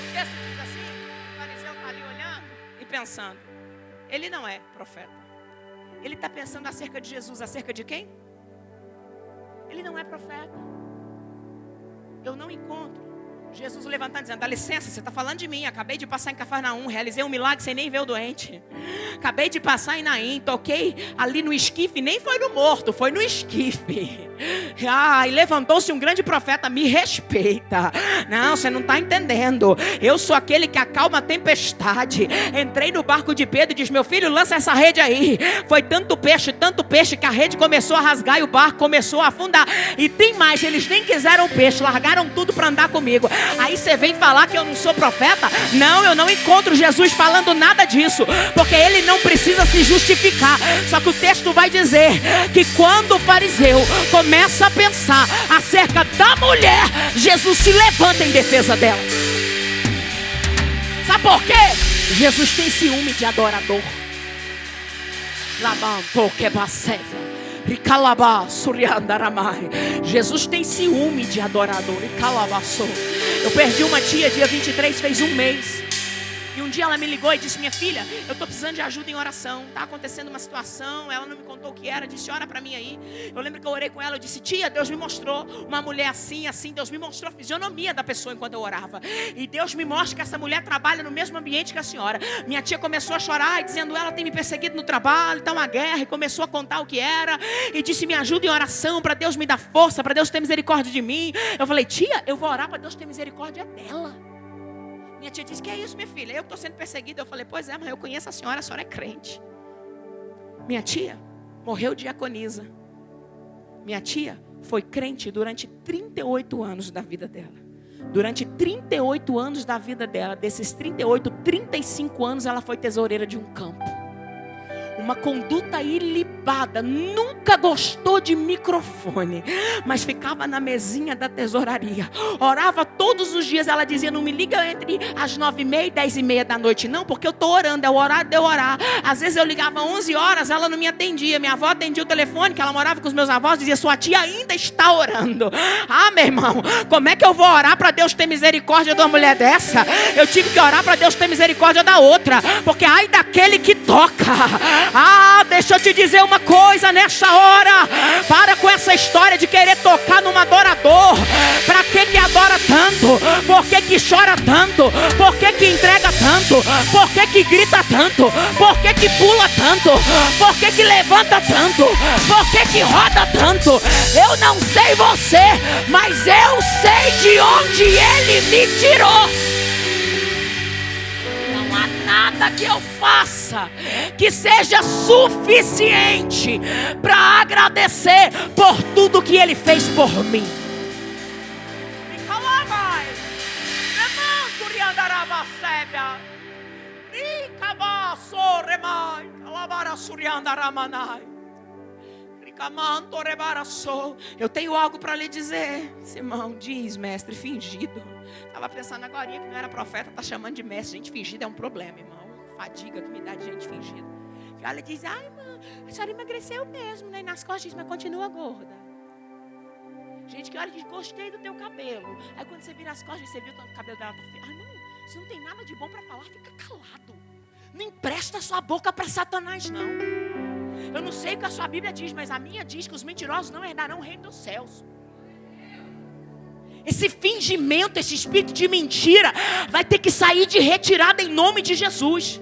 S1: Porque se diz assim, o fariseu está ali olhando e pensando: ele não é profeta. Ele está pensando acerca de Jesus. Acerca de quem? Ele não é profeta. Eu não encontro Jesus levantando dizendo, dá licença, você está falando de mim. Acabei de passar em Cafarnaum, realizei um milagre sem nem ver o doente. Acabei de passar em Naim, toquei ali no esquife, nem foi no morto, foi no esquife. E levantou-se um grande profeta, me respeita. Não, você não está entendendo. Eu sou aquele que acalma a tempestade. Entrei no barco de Pedro e disse, meu filho, lança essa rede aí. Foi tanto peixe que a rede começou a rasgar e o barco começou a afundar. E tem mais, eles nem quiseram peixe, largaram tudo para andar comigo. Aí você vem falar que eu não sou profeta? Não, eu não encontro Jesus falando nada disso, porque ele não precisa se justificar. Só que o texto vai dizer que quando o fariseu começa a pensar acerca da mulher, Jesus se levanta em defesa dela. Sabe por quê? Jesus tem ciúme de adorador. Jesus tem ciúme de adorador. Eu perdi uma tia dia 23, fez um mês. E um dia ela me ligou e disse, minha filha, eu estou precisando de ajuda em oração. Está acontecendo uma situação, ela não me contou o que era, disse, ora para mim aí. Eu lembro que eu orei com ela, eu disse, tia, Deus me mostrou uma mulher assim, assim. Deus me mostrou a fisionomia da pessoa enquanto eu orava. E Deus me mostra que essa mulher trabalha no mesmo ambiente que a senhora. Minha tia começou a chorar, dizendo, ela tem me perseguido no trabalho, está uma guerra. E começou a contar o que era. E disse, me ajuda em oração, para Deus me dar força, para Deus ter misericórdia de mim. Eu falei, tia, eu vou orar para Deus ter misericórdia dela. Minha tia disse, que é isso, minha filha? Eu que estou sendo perseguida. Eu falei, pois é, mas eu conheço a senhora é crente. Minha tia morreu diaconisa. Minha tia foi crente durante 38 anos da vida dela. Durante 38 anos da vida dela, desses 38, 35 anos ela foi tesoureira de um campo. Uma conduta ilibada, nunca gostou de microfone, mas ficava na mesinha da tesouraria, orava todos os dias. Ela dizia, não me liga entre as 9h30 e 10h30 da noite não, porque eu estou orando, é o horário de eu orar. Às vezes eu ligava 11 horas, ela não me atendia. Minha avó atendia o telefone, que ela morava com os meus avós, dizia, sua tia ainda está orando. Ah, meu irmão, como é que eu vou orar para Deus ter misericórdia de uma mulher dessa? Eu tive que orar para Deus ter misericórdia da outra, porque ai daquele que toca. Ah, deixa eu te dizer uma coisa nessa hora. Para com essa história de querer tocar num adorador. Para que adora tanto? Por que chora tanto? Por que entrega tanto? Por que grita tanto? Por que pula tanto? Por que levanta tanto? Por que roda tanto? Eu não sei você, mas eu sei de onde ele me tirou. Nada que eu faça que seja suficiente para agradecer por tudo que ele fez por mim. Eu tenho algo para lhe dizer. Simão, diz, mestre, fingido. Estava pensando agora que não era profeta, está chamando de mestre. Gente fingida é um problema, irmão. Fadiga que me dá de gente fingida. E ela diz, ai, irmã, a senhora emagreceu mesmo, né? E nas costas diz, mas continua gorda. Gente que olha e diz, gostei do teu cabelo. Aí quando você vira as costas, você viu que o cabelo dela tá feio. Ai, irmão, se não tem nada de bom para falar, fica calado. Não empresta sua boca para Satanás, não. Eu não sei o que a sua Bíblia diz, mas a minha diz que os mentirosos não herdarão o reino dos céus. Esse fingimento, esse espírito de mentira vai ter que sair de retirada em nome de Jesus.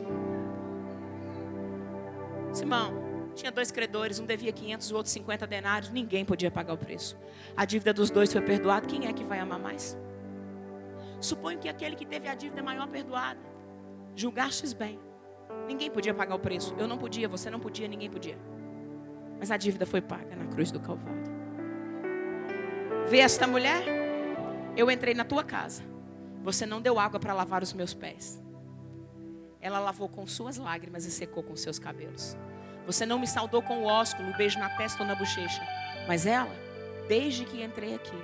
S1: Simão, tinha 2 credores, um devia 500, o outro 50 denários. Ninguém podia pagar o preço. A dívida dos 2 foi perdoada. Quem é que vai amar mais? Suponho que aquele que teve a dívida maior perdoada. Julgastes bem. Ninguém podia pagar o preço. Eu não podia, você não podia, ninguém podia. Mas a dívida foi paga na cruz do Calvário. Vê esta mulher? Eu entrei na tua casa. Você não deu água para lavar os meus pés. Ela lavou com suas lágrimas e secou com seus cabelos. Você não me saudou com o ósculo, o beijo na testa ou na bochecha. Mas ela, desde que entrei aqui,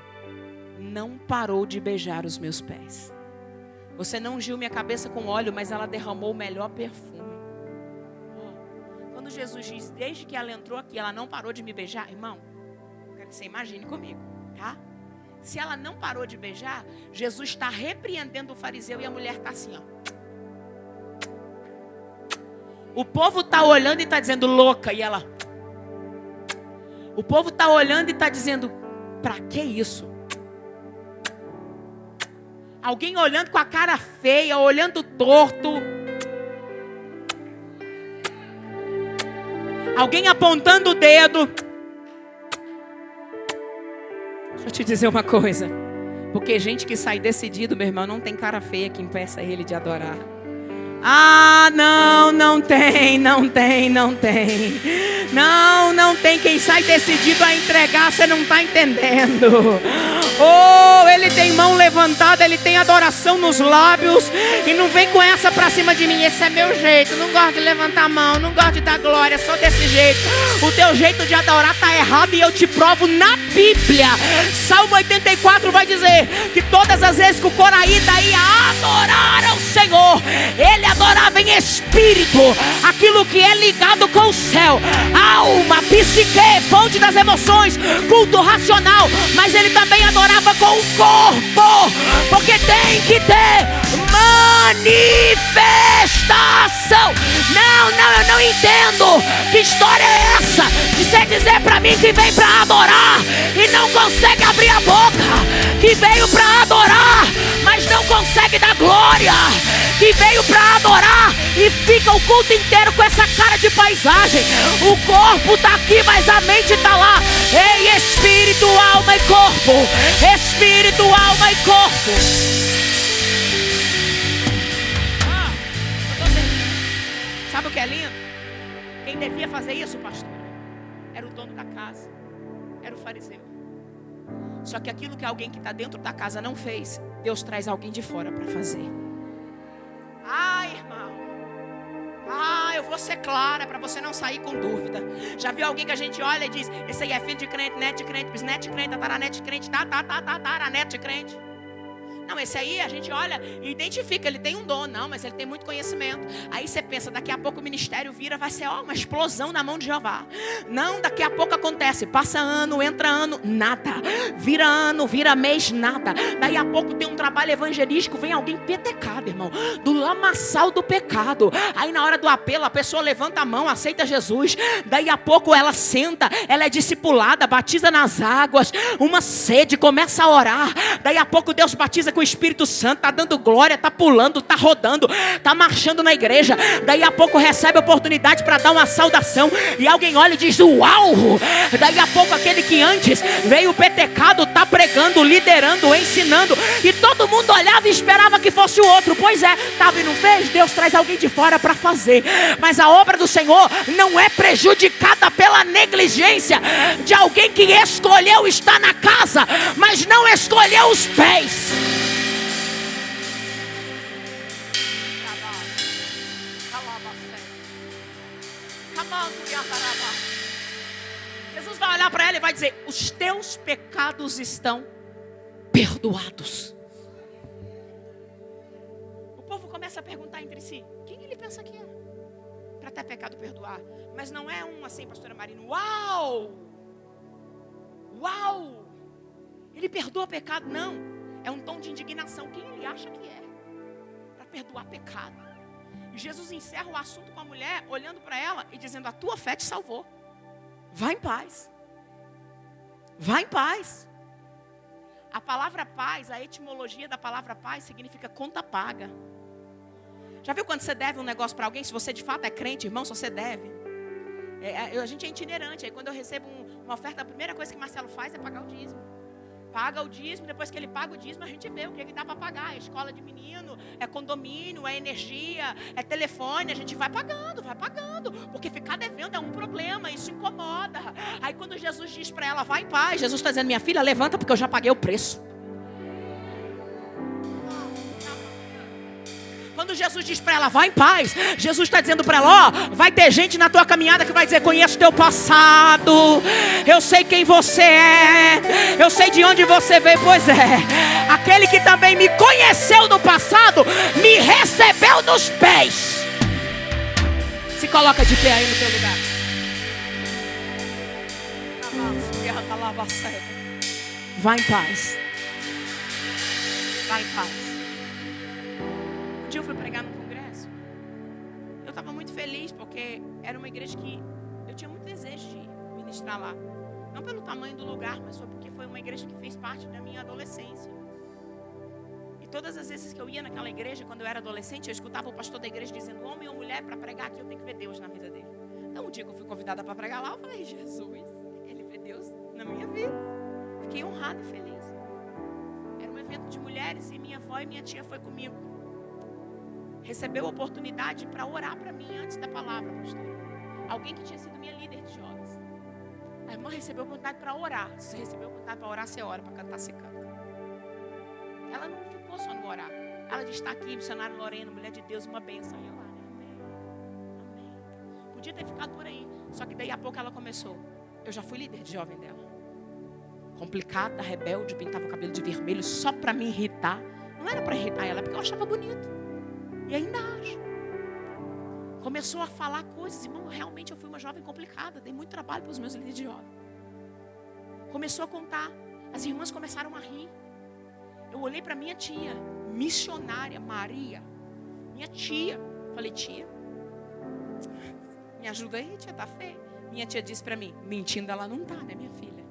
S1: não parou de beijar os meus pés. Você não ungiu minha cabeça com óleo, mas ela derramou o melhor perfume. Quando Jesus diz, desde que ela entrou aqui, ela não parou de me beijar, irmão, eu quero que você imagine comigo, tá? Se ela não parou de beijar, Jesus está repreendendo o fariseu e a mulher está assim, ó. O povo está olhando e está dizendo louca, e ela. O povo está olhando e está dizendo, para que isso? Alguém olhando com a cara feia, olhando torto. Alguém apontando o dedo. Deixa eu te dizer uma coisa. Porque gente que sai decidido, meu irmão, não tem cara feia que impeça ele de adorar. Ah, não tem. Não tem. Quem sai decidido a entregar, você não está entendendo. Oh, ele tem mão levantada, ele tem adoração nos lábios. E não vem com essa pra cima de mim. Esse é meu jeito, não gosto de levantar a mão, não gosto de dar glória, sou desse jeito. O teu jeito de adorar está errado e eu te provo na Bíblia. Salmo 84 vai dizer que todas as vezes que o Coraíta ia adorar ao Senhor, ele adorava em espírito, aquilo que é ligado com o céu, alma, psique, fonte das emoções, culto racional, mas ele também adorava com o corpo, porque tem que ter manifestação. Não, eu não entendo. Que história é essa de você dizer pra mim que vem pra adorar e não consegue abrir a boca, que veio pra adorar, mas não consegue dar glória, que veio pra adorar e fica o culto inteiro com essa cara de paisagem. O corpo tá aqui, mas a mente tá lá. Ei, espírito, alma e corpo. Espírito, alma e corpo. Sabe o que é lindo? Quem devia fazer isso, pastor, era o dono da casa, era o fariseu. Só que aquilo que alguém que está dentro da casa não fez, Deus traz alguém de fora para fazer. Irmão, eu vou ser clara para você não sair com dúvida. Já viu alguém que a gente olha e diz: esse aí é filho de crente, neto de crente, bisneto de crente, tataraneto de crente, tataraneto de crente? Não, esse aí a gente olha e identifica, ele tem um dom. Não, mas ele tem muito conhecimento. Aí você pensa, daqui a pouco o ministério vira, vai ser uma explosão na mão de Jeová. Não, daqui a pouco acontece, passa ano, entra ano, nada. Vira mês, nada. Daí a pouco tem um trabalho evangelístico, vem alguém petecado, irmão, do lamaçal do pecado. Aí na hora do apelo, a pessoa levanta a mão, aceita Jesus. Daí a pouco ela senta, ela é discipulada, batiza nas águas, uma sede, começa a orar. Daí a pouco Deus batiza com o Espírito Santo, está dando glória, está pulando, está rodando, está marchando na igreja. Daí a pouco recebe a oportunidade para dar uma saudação e alguém olha e diz: uau! Daí a pouco aquele que antes veio petecado está pregando, liderando, ensinando, e todo mundo olhava e esperava que fosse o outro. Pois é, estava e não fez. Deus traz alguém de fora para fazer. Mas a obra do Senhor não é prejudicada pela negligência de alguém que escolheu estar na casa, mas não escolheu os pés. Jesus vai olhar para ela e vai dizer: os teus pecados estão perdoados. O povo começa a perguntar entre si: quem ele pensa que é para ter pecado perdoar? Mas não é assim, pastora Marina, uau, ele perdoa pecado. Não, é um tom de indignação. Quem ele acha que é para perdoar pecado? E Jesus encerra o assunto com a mulher, olhando para ela e dizendo: a tua fé te salvou. Vai em paz. Vai em paz. A palavra paz, a etimologia da palavra paz significa conta paga. Já viu quando você deve um negócio para alguém? Se você de fato é crente, irmão, se você deve. A gente é itinerante. Aí quando eu recebo uma oferta, a primeira coisa que Marcelo faz é pagar o dízimo. Paga o dízimo, depois que ele paga o dízimo, a gente vê o que dá para pagar. É escola de menino, é condomínio, é energia, é telefone. A gente vai pagando, porque ficar devendo é um problema, isso incomoda. Aí quando Jesus diz para ela: vai em paz, Jesus está dizendo: minha filha, levanta, porque eu já paguei o preço. Quando Jesus diz para ela: vai em paz, Jesus está dizendo para ela: vai ter gente na tua caminhada que vai dizer: conheço teu passado, eu sei quem você é, eu sei de onde você veio. Pois é, aquele que também me conheceu no passado, me recebeu nos pés. Se coloca de pé aí no teu lugar. Vai em paz. Vai em paz. Um dia eu fui pregar num congresso. Eu estava muito feliz porque era uma igreja que eu tinha muito desejo de ministrar lá. Não pelo tamanho do lugar, mas foi porque foi uma igreja que fez parte da minha adolescência. E todas as vezes que eu ia naquela igreja, quando eu era adolescente, eu escutava o pastor da igreja dizendo: homem ou mulher, para pregar aqui eu tenho que ver Deus na vida dele. Então, um dia que eu fui convidada para pregar lá, eu falei: Jesus, ele vê Deus na minha vida. Fiquei honrada e feliz. Era um evento de mulheres e minha avó e minha tia foi comigo. Recebeu a oportunidade para orar para mim antes da palavra, pastor. Alguém que tinha sido minha líder de jovens. A irmã recebeu a oportunidade para orar. Se você recebeu a oportunidade para orar, você ora. Para cantar, você canta. Ela não ficou só no orar. Ela disse: está aqui, missionária Lorena, mulher de Deus, uma bênção. E eu lá, né? Amém. Amém. Podia ter ficado por aí. Só que daí a pouco ela começou. Eu já fui líder de jovem dela. Complicada, rebelde, pintava o cabelo de vermelho só para me irritar. Não era para irritar ela, porque eu achava bonito. E ainda acho. Começou a falar coisas. Irmão, realmente eu fui uma jovem complicada. Dei muito trabalho para os meus líderes de jovem. Começou a contar. As irmãs começaram a rir. Eu olhei para minha tia, missionária Maria. Minha tia. Falei: tia, me ajuda aí, tia, tá feia. Minha tia disse para mim: mentindo ela não tá, né, minha filha?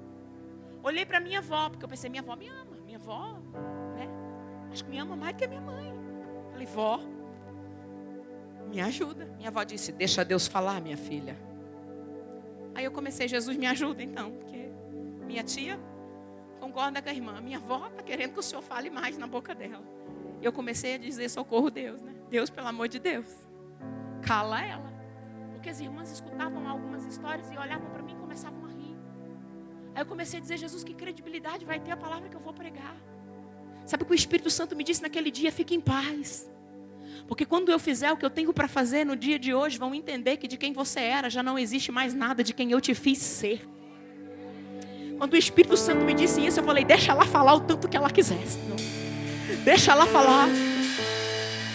S1: Olhei para minha avó, porque eu pensei: minha avó me ama. Minha avó, né? Acho que me ama mais que a minha mãe. Falei: vó, me ajuda. Minha avó disse: deixa Deus falar, minha filha. Aí eu comecei: Jesus, me ajuda então. Porque minha tia concorda com a irmã. Minha avó está querendo que o senhor fale mais na boca dela. Eu comecei a dizer: socorro, Deus, né? Deus, pelo amor de Deus, cala ela. Porque as irmãs escutavam algumas histórias e olhavam para mim e começavam a rir. Aí eu comecei a dizer: Jesus, que credibilidade vai ter a palavra que eu vou pregar? Sabe o que o Espírito Santo me disse naquele dia? Fique em paz. Porque quando eu fizer o que eu tenho para fazer no dia de hoje, vão entender que de quem você era já não existe mais nada de quem eu te fiz ser. Quando o Espírito Santo me disse isso, eu falei: deixa ela falar o tanto que ela quiser, Senhor. Deixa ela falar.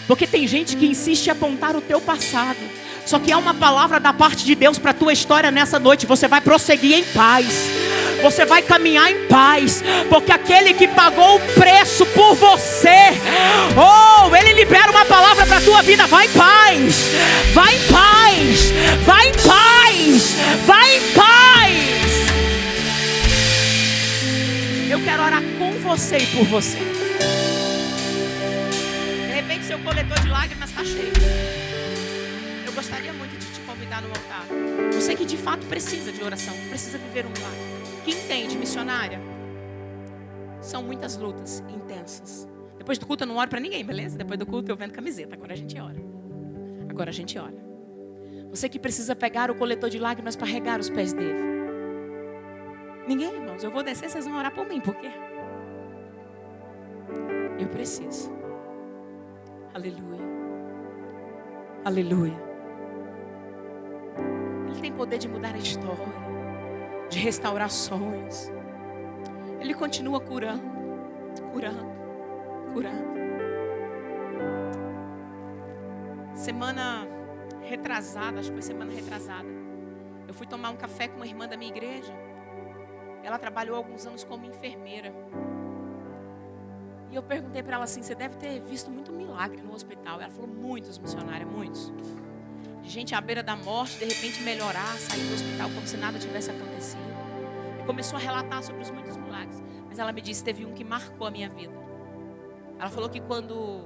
S1: Porque tem gente que insiste em apontar o teu passado. Só que há uma palavra da parte de Deus para a tua história nessa noite. Você vai prosseguir em paz. Você vai caminhar em paz. Porque aquele que pagou o preço por você, ele libera uma palavra para a tua vida. Vai em paz. Vai em paz. Vai em paz. Vai em paz. Eu quero orar com você e por você. De repente seu coletor de lágrimas está cheio. Eu gostaria muito de te convidar no altar. Você que de fato precisa de oração, precisa viver um milagre. Que entende, missionária? São muitas lutas intensas. Depois do culto eu não oro para ninguém, beleza? Depois do culto eu vendo camiseta. Agora a gente ora. Agora a gente ora. Você que precisa pegar o coletor de lágrimas para regar os pés dele. Ninguém, irmãos. Eu vou descer, vocês vão orar por mim. Por quê? Eu preciso. Aleluia. Aleluia. Ele tem poder de mudar a história, de restaurar sonhos. Ele continua curando, curando, curando. Semana retrasada, acho que foi semana retrasada, eu fui tomar um café com uma irmã da minha igreja. Ela trabalhou alguns anos como enfermeira. E eu perguntei para ela assim: você deve ter visto muito milagre no hospital. Ela falou: muitos, missionária, muitos. Gente à beira da morte, de repente melhorar, sair do hospital como se nada tivesse acontecido. E começou a relatar sobre os muitos milagres. Mas ela me disse: teve um que marcou a minha vida. Ela falou que quando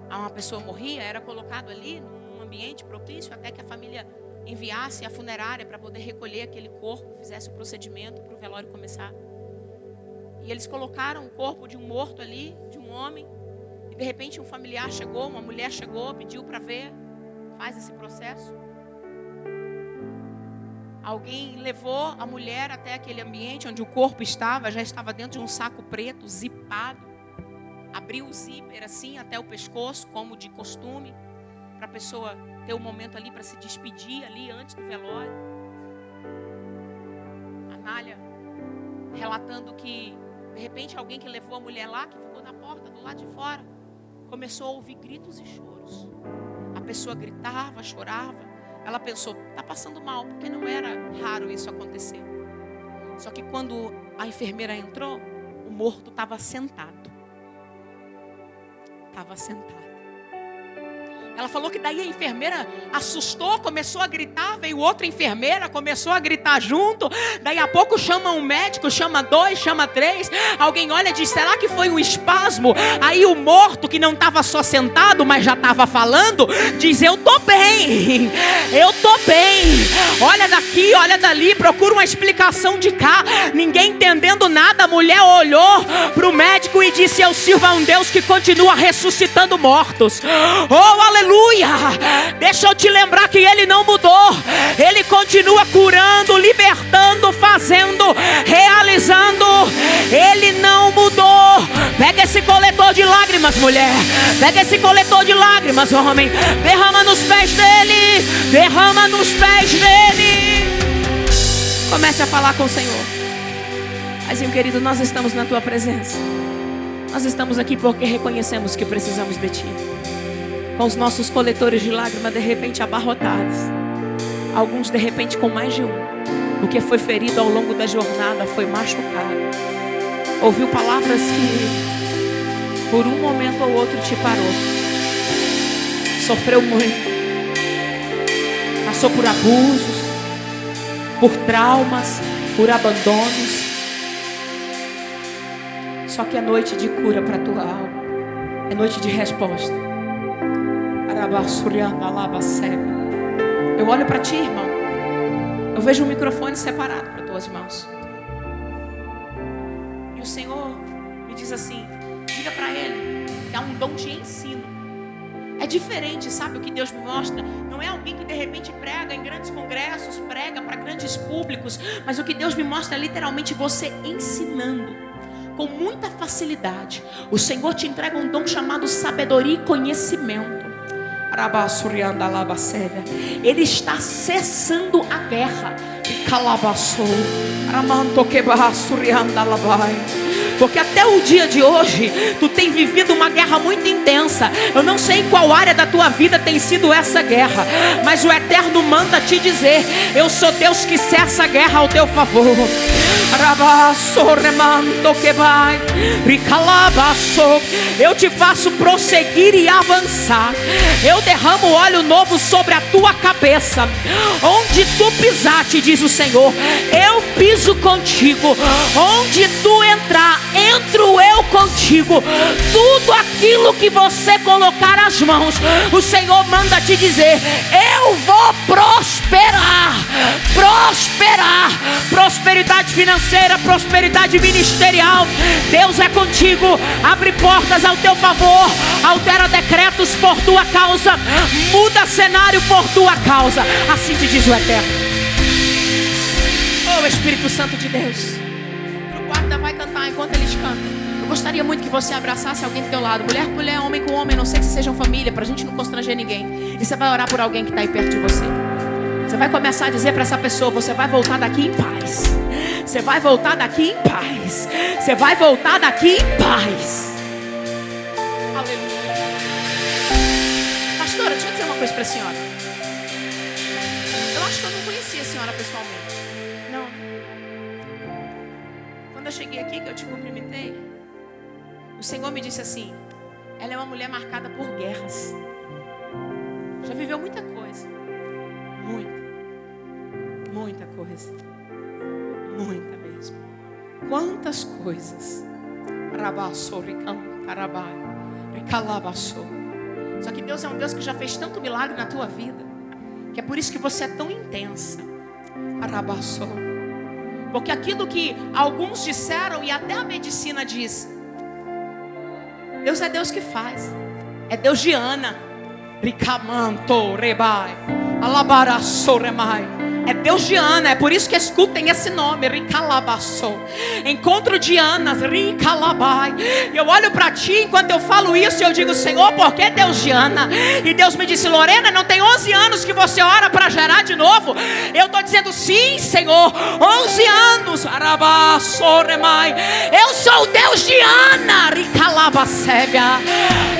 S1: uma pessoa morria, era colocado ali num ambiente propício até que a família enviasse a funerária para poder recolher aquele corpo, fizesse o procedimento para o velório começar. E eles colocaram o corpo de um morto ali, de um homem. E de repente um familiar chegou, uma mulher chegou, pediu para ver. Faz esse processo. Alguém levou a mulher até aquele ambiente onde o corpo estava. Já estava dentro de um saco preto, zipado. Abriu o zíper assim até o pescoço, como de costume, para a pessoa ter um momento ali para se despedir ali antes do velório. Anália relatando que de repente alguém que levou a mulher lá, que ficou na porta do lado de fora, começou a ouvir gritos e choros. A pessoa gritava, chorava. Ela pensou: está passando mal, porque não era raro isso acontecer. Só que quando a enfermeira entrou, o morto estava sentado. Estava sentado. Ela falou que daí a enfermeira assustou, começou a gritar, veio outra enfermeira, começou a gritar junto. Daí a pouco chama um médico, chama 2, chama 3. Alguém olha e diz, será que foi um espasmo? Aí o morto, que não estava só sentado, mas já estava falando, diz, eu tô bem, eu tô bem. Olha daqui, olha dali, procura uma explicação de cá. Ninguém entendendo nada, a mulher olhou para o médico e disse, eu sirvo a um Deus que continua ressuscitando mortos. Oh, aleluia! Deixa eu te lembrar que Ele não mudou. Ele continua curando, libertando, fazendo, realizando. Ele não mudou. Pega esse coletor de lágrimas, mulher. Pega esse coletor de lágrimas, homem. Derrama nos pés dele. Derrama nos pés dele. Comece a falar com o Senhor. Paizinho querido, nós estamos na Tua presença. Nós estamos aqui porque reconhecemos que precisamos de Ti. Com os nossos coletores de lágrimas de repente abarrotados. Alguns de repente com mais de um. Porque foi ferido ao longo da jornada, foi machucado. Ouviu palavras que por um momento ou outro te parou. Sofreu muito. Passou por abusos, por traumas, por abandonos. Só que é noite de cura para a tua alma. É noite de resposta. Eu olho para ti, irmão. Eu vejo um microfone separado para tuas mãos. E o Senhor me diz assim: diga para ele que há um dom de ensino. É diferente, sabe o que Deus me mostra? Não é alguém que de repente prega em grandes congressos, prega para grandes públicos. Mas o que Deus me mostra é literalmente você ensinando com muita facilidade. O Senhor te entrega um dom chamado sabedoria e conhecimento. Ele está cessando a guerra. Porque até o dia de hoje tu tem vivido uma guerra muito intensa. Eu não sei em qual área da tua vida tem sido essa guerra, mas o Eterno manda te dizer: eu sou Deus que cessa a guerra ao teu favor. Eu te faço prosseguir e avançar. Eu derramo óleo novo sobre a tua cabeça. Onde tu pisar, te diz o Senhor, eu piso contigo. Onde tu entrar, entro eu contigo. Tudo aquilo que você colocar as mãos, o Senhor manda te dizer: eu vou prosperar. Prosperar. Prosperidade financeira, prosperidade ministerial. Deus é contigo. Abre portas ao teu favor. Altera decretos por tua causa. Muda cenário por tua causa. Assim te diz o Eterno. Oh, Espírito Santo de Deus. O guarda vai cantar enquanto eles cantam. Eu gostaria muito que você abraçasse alguém do teu lado. Mulher com mulher, homem com homem. Não sei que sejam família, pra gente não constranger ninguém. E você vai orar por alguém que está aí perto de você. Você vai começar a dizer para essa pessoa: você vai voltar daqui em paz. Você vai voltar daqui em paz. Você vai voltar daqui em paz. Aleluia. Pastora, deixa eu dizer uma coisa para a senhora. Eu acho que eu não conhecia a senhora pessoalmente. Não. Quando eu cheguei aqui, que eu te cumprimentei, o Senhor me disse assim: ela é uma mulher marcada por guerras. Já viveu muita coisa. Muita coisa. Muita mesmo. Quantas coisas. Só que Deus é um Deus que já fez tanto milagre na tua vida, que é por isso que você é tão intensa. Porque aquilo que alguns disseram, e até a medicina diz, Deus é Deus que faz. É Deus de Ana. É Deus de Ana, é por isso que escutem esse nome, Encontro de Anas, eu olho para ti enquanto eu falo isso e eu digo: Senhor, por que Deus de Ana? E Deus me disse: Lorena, não tem 11 anos que você ora para gerar de novo? Eu estou dizendo: sim, Senhor, 11 anos. Eu sou o Deus de Ana.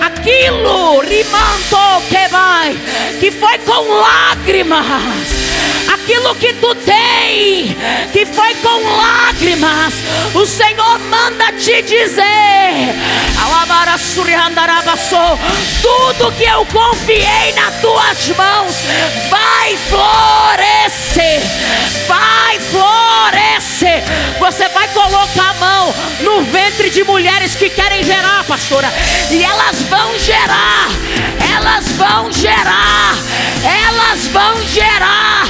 S1: Aquilo que foi com lágrimas, aquilo que tu tem, que foi com lágrimas, o Senhor manda te dizer: Tudo que eu confiei nas tuas mãos vai florescer. Vai florescer. Você vai colocar a mão no ventre de mulheres que querem gerar, pastora, e elas vão gerar. Elas vão gerar. Elas vão gerar.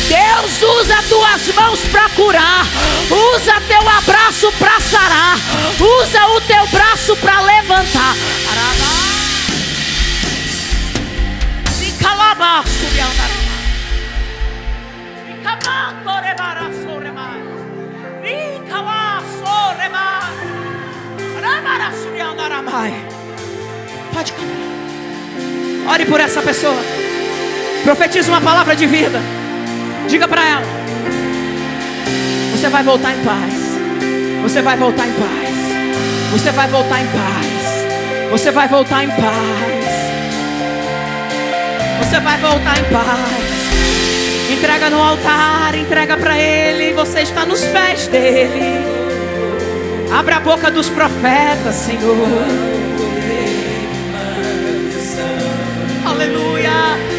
S1: Deus usa tuas mãos para curar. Usa teu abraço para sarar. Usa o teu braço para levantar. Pode cantar. Ore por essa pessoa. Profetiza uma palavra de vida. Diga para ela: você vai voltar em paz. Você vai voltar em paz. Você vai voltar em paz. Você vai voltar em paz. Você vai voltar em paz. Entrega no altar, entrega para Ele. Você está nos pés dEle. Abra a boca dos profetas, Senhor. Aleluia.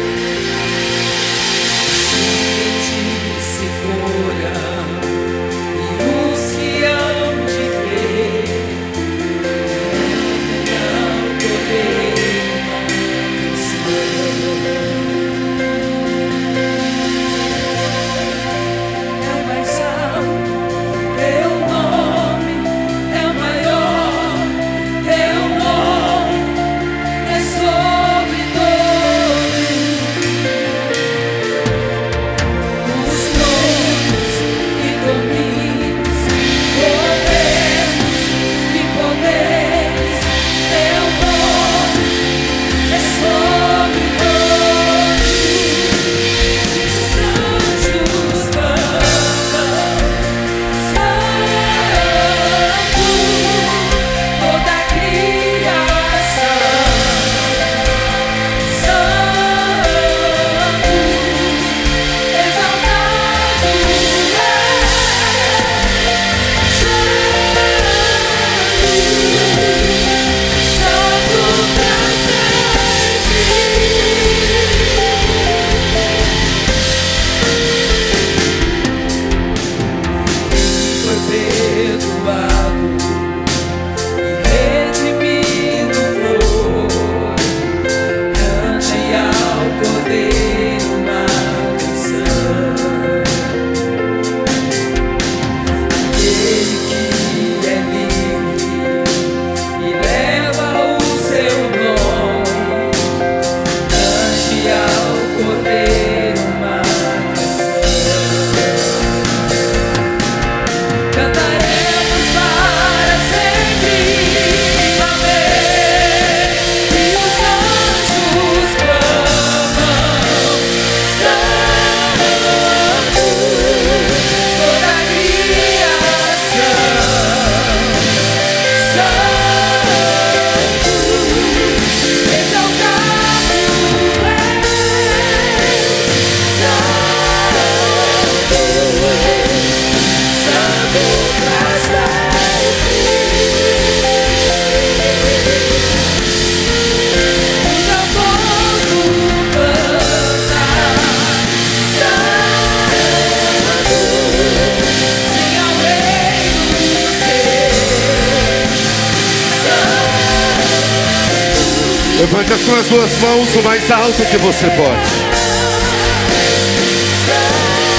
S2: Levante as suas duas mãos o mais alto que você pode.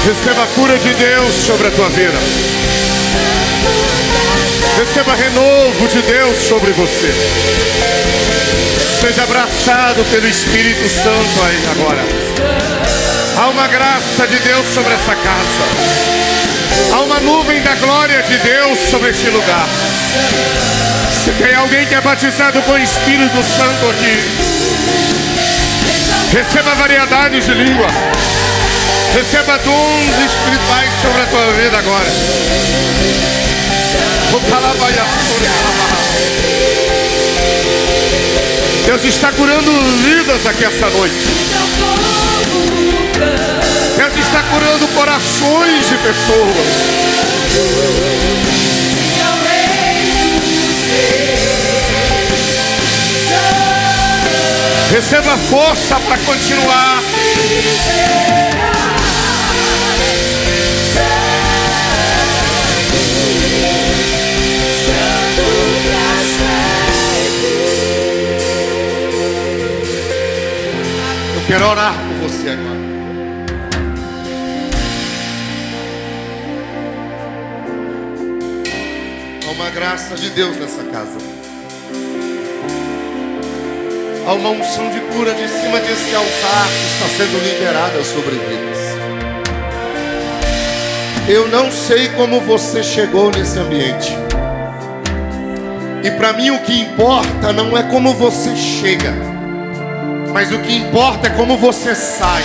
S2: Receba a cura de Deus sobre a tua vida. Receba renovo de Deus sobre você. Seja abraçado pelo Espírito Santo aí agora. Há uma graça de Deus sobre essa casa. Há uma nuvem da glória de Deus sobre este lugar. Se tem alguém que é batizado com o Espírito Santo aqui, receba variedades de língua. Receba dons espirituais sobre a tua vida agora. Deus está curando vidas aqui essa noite. Deus está curando corações de pessoas. Receba força para continuar. Eu quero orar por você agora. Há uma graça de Deus nessa casa. Há uma unção de cura de cima desse altar que está sendo liberada sobre vidas. Eu não sei como você chegou nesse ambiente. E para mim o que importa não é como você chega, mas o que importa é como você sai.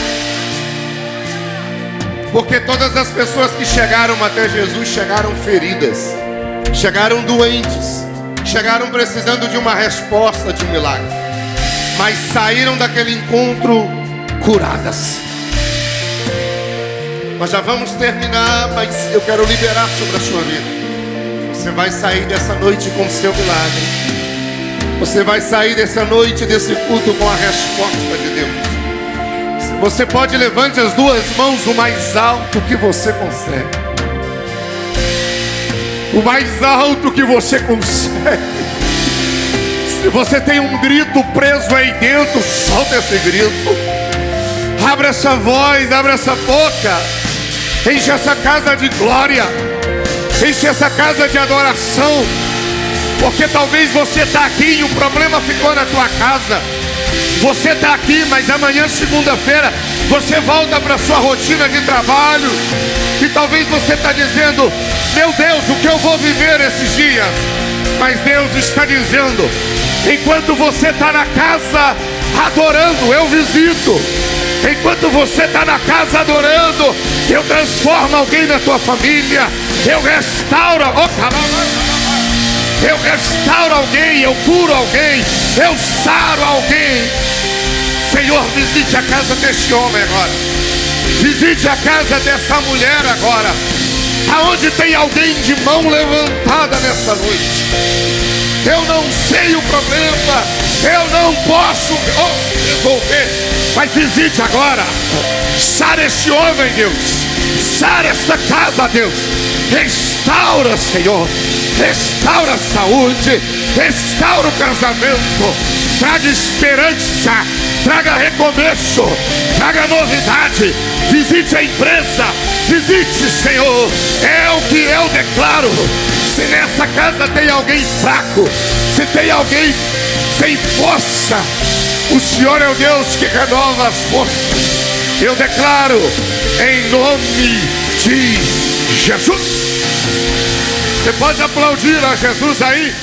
S2: Porque todas as pessoas que chegaram até Jesus chegaram feridas, chegaram doentes, chegaram precisando de uma resposta, de um milagre, mas saíram daquele encontro curadas. Nós já vamos terminar, mas eu quero liberar sobre a sua vida. Você vai sair dessa noite com o seu milagre. Você vai sair dessa noite, desse culto, com a resposta de Deus. Se você pode, levante as duas mãos o mais alto que você consegue. O mais alto que você consegue. Se você tem um grito preso aí dentro, solta esse grito. Abra essa voz, abra essa boca. Enche essa casa de glória. Enche essa casa de adoração. Porque talvez você está aqui e o problema ficou na tua casa. Você está aqui, mas amanhã, segunda-feira, você volta para a sua rotina de trabalho. E talvez você está dizendo: meu Deus, o que eu vou viver esses dias? Mas Deus está dizendo: enquanto você está na casa adorando, eu visito. Enquanto você está na casa adorando, eu transformo alguém na tua família. Eu restauro, eu restauro alguém, eu curo alguém, eu saro alguém. Senhor, visite a casa deste homem agora. Visite a casa dessa mulher agora. Aonde tem alguém de mão levantada nessa noite. Eu não sei o problema, eu não posso resolver, mas visite agora. Sara este homem, Deus. Sara esta casa, Deus. Restaura, Senhor. Restaura a saúde. Restaura o casamento. Traga esperança. Traga recomeço. Traga novidade. Visite a empresa. Visite, Senhor. É o que eu declaro. Se nessa casa tem alguém fraco, se tem alguém sem força, o Senhor é o Deus que renova as forças. Eu declaro em nome de Jesus. Você pode aplaudir a Jesus aí?